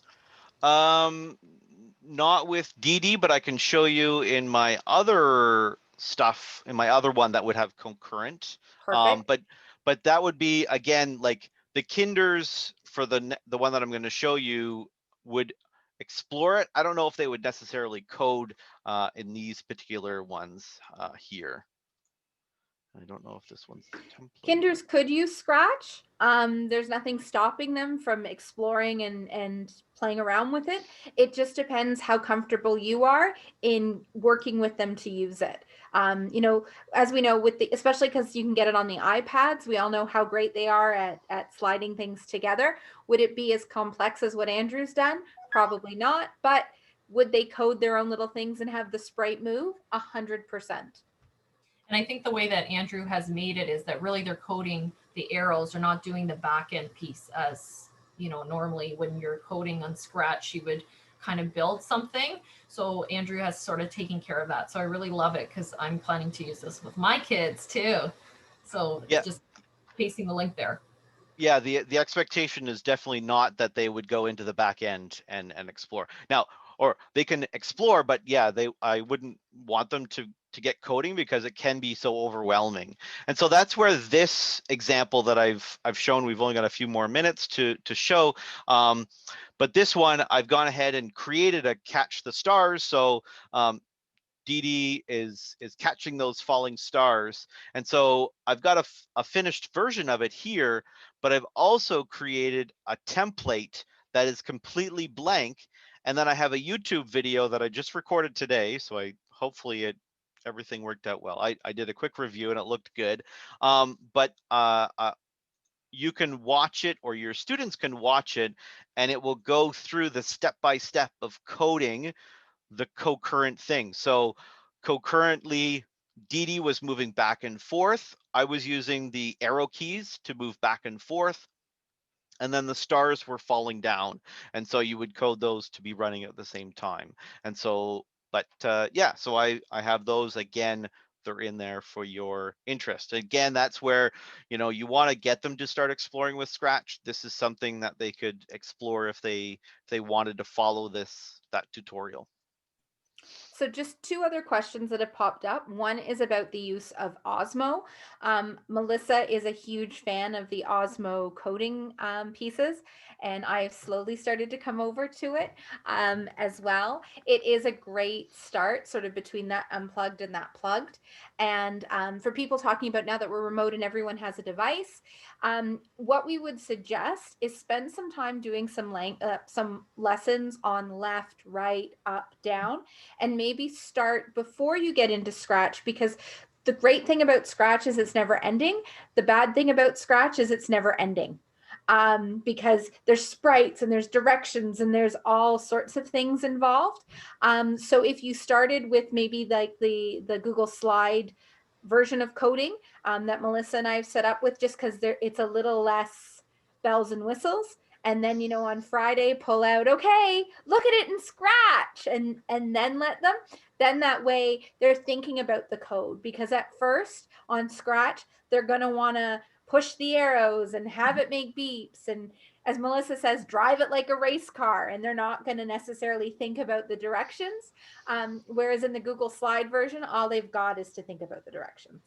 Not with Deedee, but I can show you in my other stuff, in my other one that would have concurrent. Perfect. But that would be, again, like the kinders for the one that I'm going to show you would explore it. I don't know if they would necessarily code in these particular ones here. I don't know if this one's template. Kinders could use Scratch. There's nothing stopping them from exploring and playing around with it. It just depends how comfortable you are in working with them to use it. You know, as we know, especially because you can get it on the iPads, we all know how great they are at sliding things together. Would it be as complex as what Andrew's done? Probably not. But would they code their own little things and have the sprite move? 100%. And I think the way that Andrew has made it is that really they're coding the arrows. They're not doing the back end piece as, you know, normally when you're coding on Scratch, you would kind of build something. So Andrew has sort of taken care of that. So I really love it because I'm planning to use this with my kids too. So yeah, just pasting the link there. Yeah, the expectation is definitely not that they would go into the back end and explore. Now, or they can explore, but yeah, I wouldn't want them to get coding because it can be so overwhelming. And so that's where this example that I've shown, we've only got a few more minutes to show. But this one, I've gone ahead and created a catch the stars. So Deedee is catching those falling stars. And so I've got a finished version of it here, but I've also created a template that is completely blank. And then I have a YouTube video that I just recorded today. So hopefully everything worked out well. I did a quick review and it looked good. But you can watch it, or your students can watch it, and it will go through the step-by-step of coding the concurrent thing. So concurrently, Deedee was moving back and forth. I was using the arrow keys to move back and forth. And then the stars were falling down. And so you would code those to be running at the same time. And so, but yeah, so I have those again. They're in there for your interest. Again, that's where, you know, you want to get them to start exploring with Scratch. This is something that they could explore if they wanted to follow that tutorial. So just two other questions that have popped up. One is about the use of Osmo. Melissa is a huge fan of the Osmo coding pieces, and I've slowly started to come over to it as well. It is a great start sort of between that unplugged and that plugged. And for people talking about now that we're remote and everyone has a device, what we would suggest is spend some time doing some lessons on left, right, up, down, and maybe start before you get into Scratch, because the great thing about Scratch is it's never ending. The bad thing about Scratch is it's never ending. Because there's sprites and there's directions and there's all sorts of things involved. So if you started with maybe like the Google Slide version of coding that Melissa and I have set up with, just because it's a little less bells and whistles. And then, you know, on Friday, pull out, okay, look at it in Scratch, and then let them. Then that way they're thinking about the code, because at first on Scratch, they're going to want to push the arrows and have it make beeps. And as Melissa says, drive it like a race car, and they're not going to necessarily think about the directions. Whereas in the Google Slide version, all they've got is to think about the directions.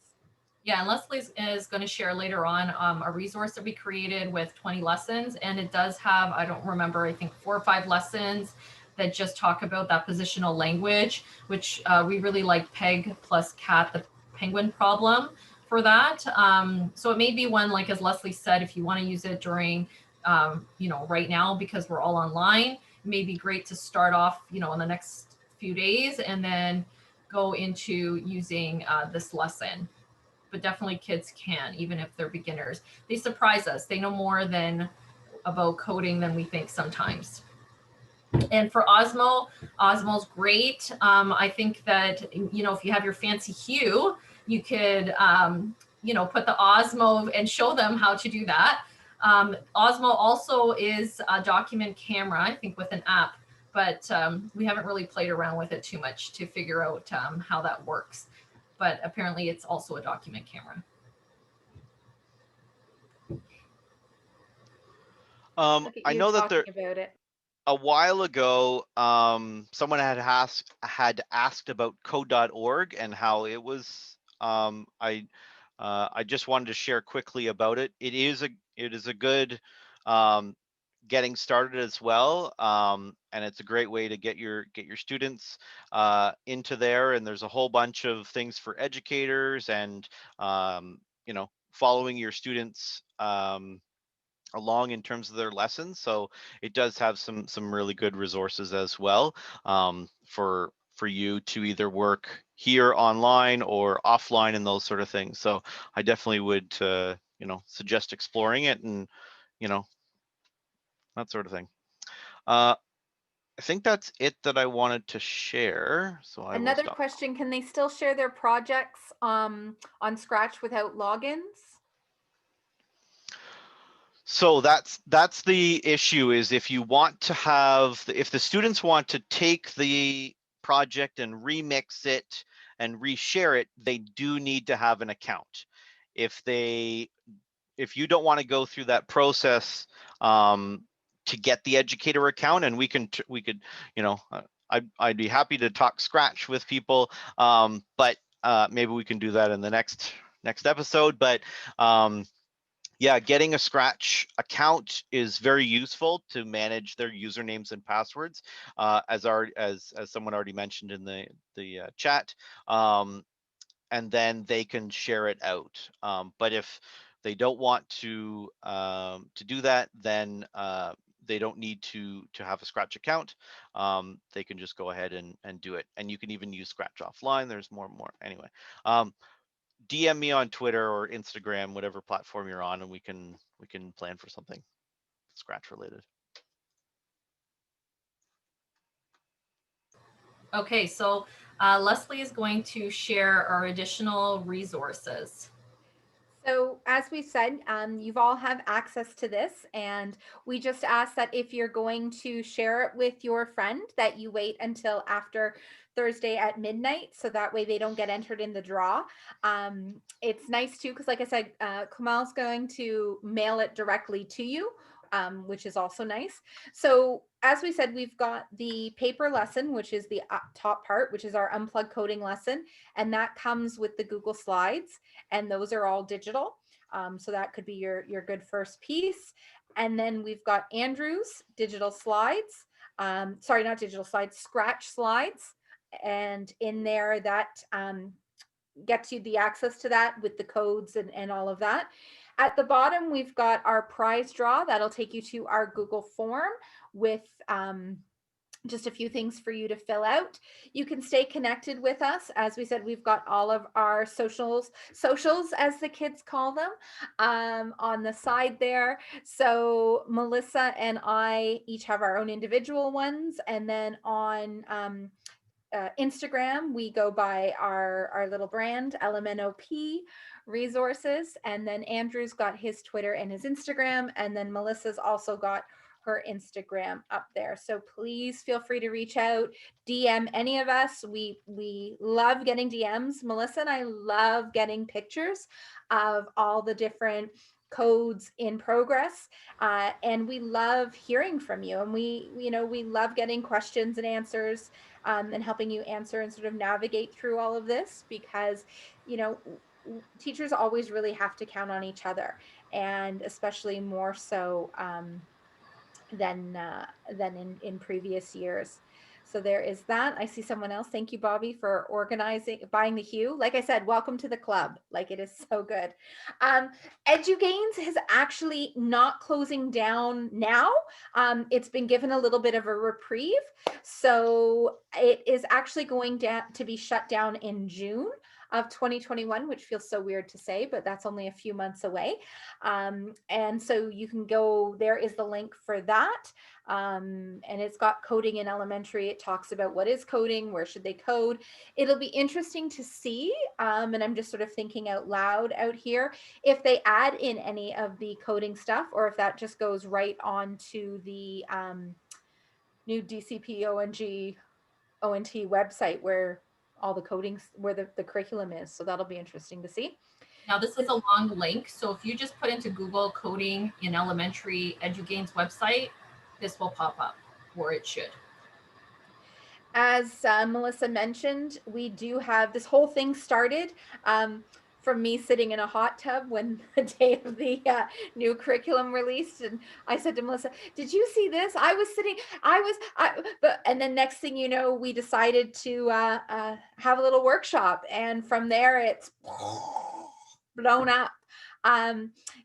Yeah, and Leslie is going to share later on a resource that we created with 20 lessons. And it does have, I don't remember, I think 4 or 5 lessons that just talk about that positional language, which we really like Peg plus Cat, the penguin problem for that. So it may be one, like as Leslie said, if you want to use it during, you know, right now, because we're all online, it may be great to start off, you know, in the next few days and then go into using this lesson. But definitely kids can, even if they're beginners. They surprise us. They know more about coding than we think sometimes. And for Osmo, Osmo's great. I think that, you know, if you have your fancy Hue, you could, you know, put the Osmo and show them how to do that. Osmo also is a document camera, I think, with an app, but we haven't really played around with it too much to figure out how that works. But apparently it's also a document camera. I know that there, about it. a while ago, someone had asked about code.org and how it was. I just wanted to share quickly about it. It is a good getting started as well, and it's a great way to get your students into there. And there's a whole bunch of things for educators and you know, following your students along in terms of their lessons. So it does have some really good resources as well for you to either work here online or offline and those sort of things. So I definitely would you know, suggest exploring it and, you know, that sort of thing. I think that's it that I wanted to share. So Another question, can they still share their projects on Scratch without logins? So that's the issue, is if you want to have, if the students want to take the project and remix it and reshare it, they do need to have an account. If you don't want to go through that process to get the educator account, and we could, you know, I'd be happy to talk Scratch with people, but maybe we can do that in the next episode. But yeah, getting a Scratch account is very useful to manage their usernames and passwords, as someone already mentioned in the chat, and then they can share it out. But if they don't want to do that, then they don't need to have a Scratch account. They can just go ahead and do it, and you can even use Scratch offline. There's more and more. Anyway. DM me on Twitter or Instagram, whatever platform you're on, and we can plan for something Scratch related. Okay, so Leslie is going to share our additional resources. So as we said, you've all have access to this, and we just ask that if you're going to share it with your friend, that you wait until after Thursday at midnight, so that way they don't get entered in the draw. It's nice too, because like I said, Kamal's going to mail it directly to you, which is also nice. So as we said, we've got the paper lesson, which is the top part, which is our Unplugged coding lesson. And that comes with the Google Slides, and those are all digital. So that could be your good first piece. And then we've got Andrew's digital slides. Sorry, not digital slides, Scratch slides. And in there that gets you the access to that with the codes and all of that. At the bottom, we've got our prize draw. That'll take you to our Google form with just a few things for you to fill out. You can stay connected with us. As we said, we've got all of our socials as the kids call them, on the side there. So Melissa and I each have our own individual ones. And then on Instagram, we go by our little brand, LMNOP Resources. And then Andrew's got his Twitter and his Instagram. And then Melissa's also got her Instagram up there. So please feel free to reach out, DM any of us. We love getting DMs. Melissa and I love getting pictures of all the different codes in progress, and we love hearing from you. And we love getting questions and answers, and helping you answer and sort of navigate through all of this, because teachers always really have to count on each other, and especially more so than in previous years. So there is that. I see someone else. Thank you, Bobby, for buying the hue. Like I said, welcome to the club. Like, it is so good. EduGains is actually not closing down now. It's been given a little bit of a reprieve. So it is actually going to be shut down in June of 2021, which feels so weird to say, but that's only a few months away. And so you can go, there is the link for that. And it's got coding in elementary. It talks about what is coding, where should they code. It'll be interesting to see, and I'm just sort of thinking out loud out here, if they add in any of the coding stuff, or if that just goes right on to the new DCP ONT website where all the coding, where the curriculum is. So that'll be interesting to see. Now, this is a long link. So if you just put into Google coding in elementary EduGains website, this will pop up, or it should. As Melissa mentioned, we do have this whole thing started from me sitting in a hot tub when the day of the new curriculum released. And I said to Melissa, did you see this? And then next thing you know, we decided to have a little workshop. And from there, it's blown up.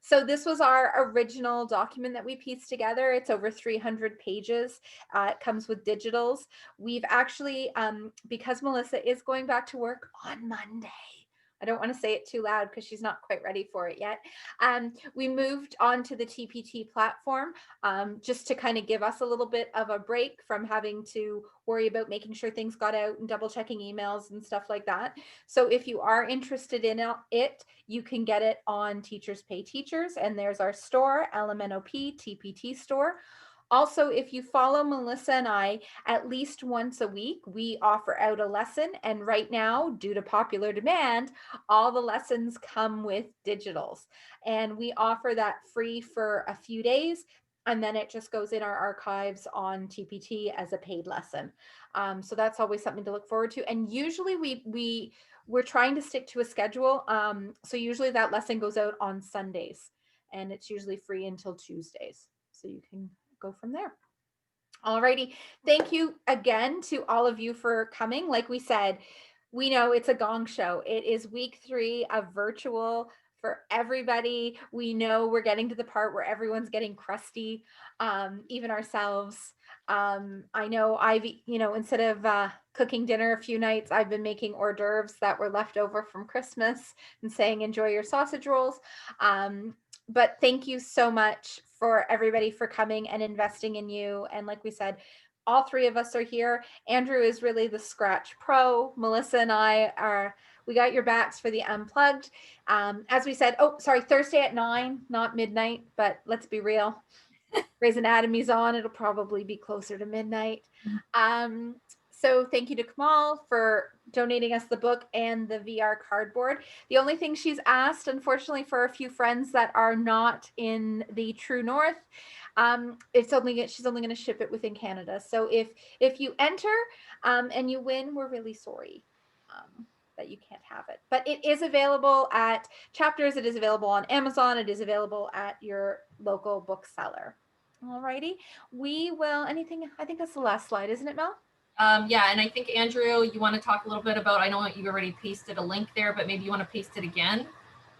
So this was our original document that we pieced together. It's over 300 pages. It comes with digitals. We've actually, because Melissa is going back to work on Monday, I don't want to say it too loud because she's not quite ready for it yet. We moved on to the TPT platform, just to kind of give us a little bit of a break from having to worry about making sure things got out and double checking emails and stuff like that. So if you are interested in it, you can get it on Teachers Pay Teachers, and there's our store, LMNOP TPT store. Also, if you follow Melissa and I, at least once a week, we offer out a lesson. And right now, due to popular demand, all the lessons come with digitals. And we offer that free for a few days. And then it just goes in our archives on TPT as a paid lesson. So that's always something to look forward to. And usually we're trying to stick to a schedule. So usually that lesson goes out on Sundays, and it's usually free until Tuesdays. So you can go from there. Alrighty. Thank you again to all of you for coming. Like we said, we know it's a gong show. It is week 3 of virtual for everybody. We know we're getting to the part where everyone's getting crusty, even ourselves. I know instead of cooking dinner a few nights, I've been making hors d'oeuvres that were left over from Christmas and saying, enjoy your sausage rolls. But thank you so much for everybody for coming and investing in you. And like we said, all 3 of us are here. Andrew is really the Scratch pro. Melissa and I we got your backs for the Unplugged. As we said, Thursday at 9, not midnight, but let's be real. Grey's Anatomy's on. It'll probably be closer to midnight. So thank you to Kamal for donating us the book and the VR cardboard. The only thing she's asked, unfortunately, for a few friends that are not in the true north, She's only going to ship it within Canada. So if you enter and you win, we're really sorry that you can't have it. But it is available at Chapters. It is available on Amazon. It is available at your local bookseller. Alrighty, we will. Anything? I think that's the last slide, isn't it, Mel? Yeah, and I think Andrew, you want to talk a little bit about, I know you already pasted a link there, but maybe you want to paste it again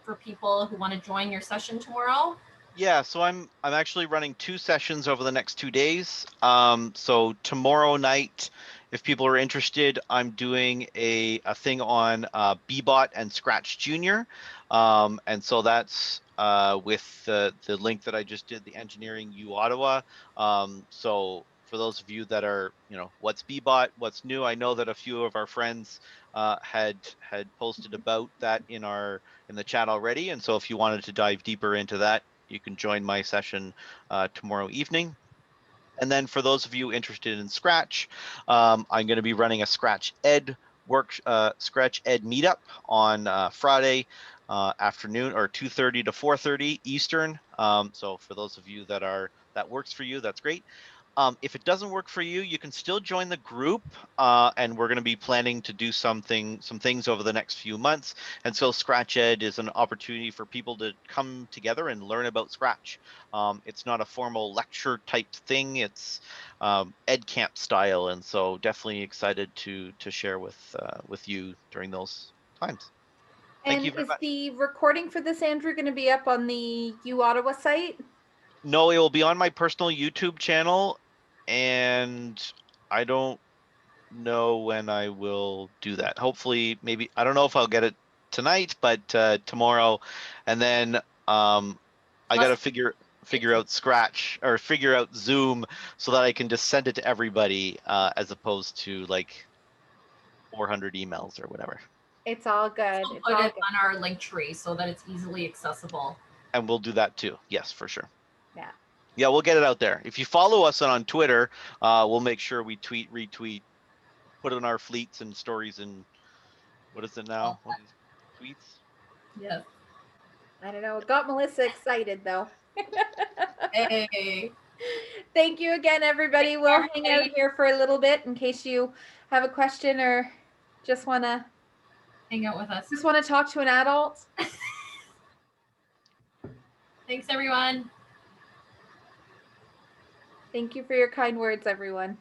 for people who want to join your session tomorrow. Yeah, so I'm actually running 2 sessions over the next 2 days. So tomorrow night, if people are interested, I'm doing a thing on Bbot and Scratch Junior. And so that's with the link that I just did, the Engineering U Ottawa. So for those of you that are, what's Bbot, what's new, I know that a few of our friends had posted about that in the chat already. And so if you wanted to dive deeper into that, you can join my session tomorrow evening. And then for those of you interested in Scratch, I'm going to be running a Scratch Ed meetup on Friday afternoon, or 2:30 to 4:30 Eastern. So for those of you that works for you, that's great. If it doesn't work for you, you can still join the group, and we're going to be planning to do some things over the next few months. And so Scratch Ed is an opportunity for people to come together and learn about Scratch. It's not a formal lecture type thing; it's Ed Camp style, and so definitely excited to share with you during those times. Thank you very is much. the recording for this, Andrew, going to be up on the U Ottawa site? No, it will be on my personal YouTube channel, and I don't know when I will do that. Hopefully, maybe, I don't know if I'll get it tonight, but tomorrow. And then I got to figure out Scratch, or figure out Zoom, so that I can just send it to everybody as opposed to like 400 emails or whatever. It's all good. We'll It's put all it good. on our link tree so that it's easily accessible. And we'll do that too. Yes, for sure. Yeah. Yeah, we'll get it out there. If you follow us on Twitter, we'll make sure we tweet, retweet, put it in our fleets and stories, and what is it now? What is tweets? Yes. I don't know. It got Melissa excited though. Hey. Thank you again, everybody. We'll hang out here for a little bit in case you have a question or just want to Hang out with us. Just want to talk to an adult. Thanks, everyone. Thank you for your kind words, everyone.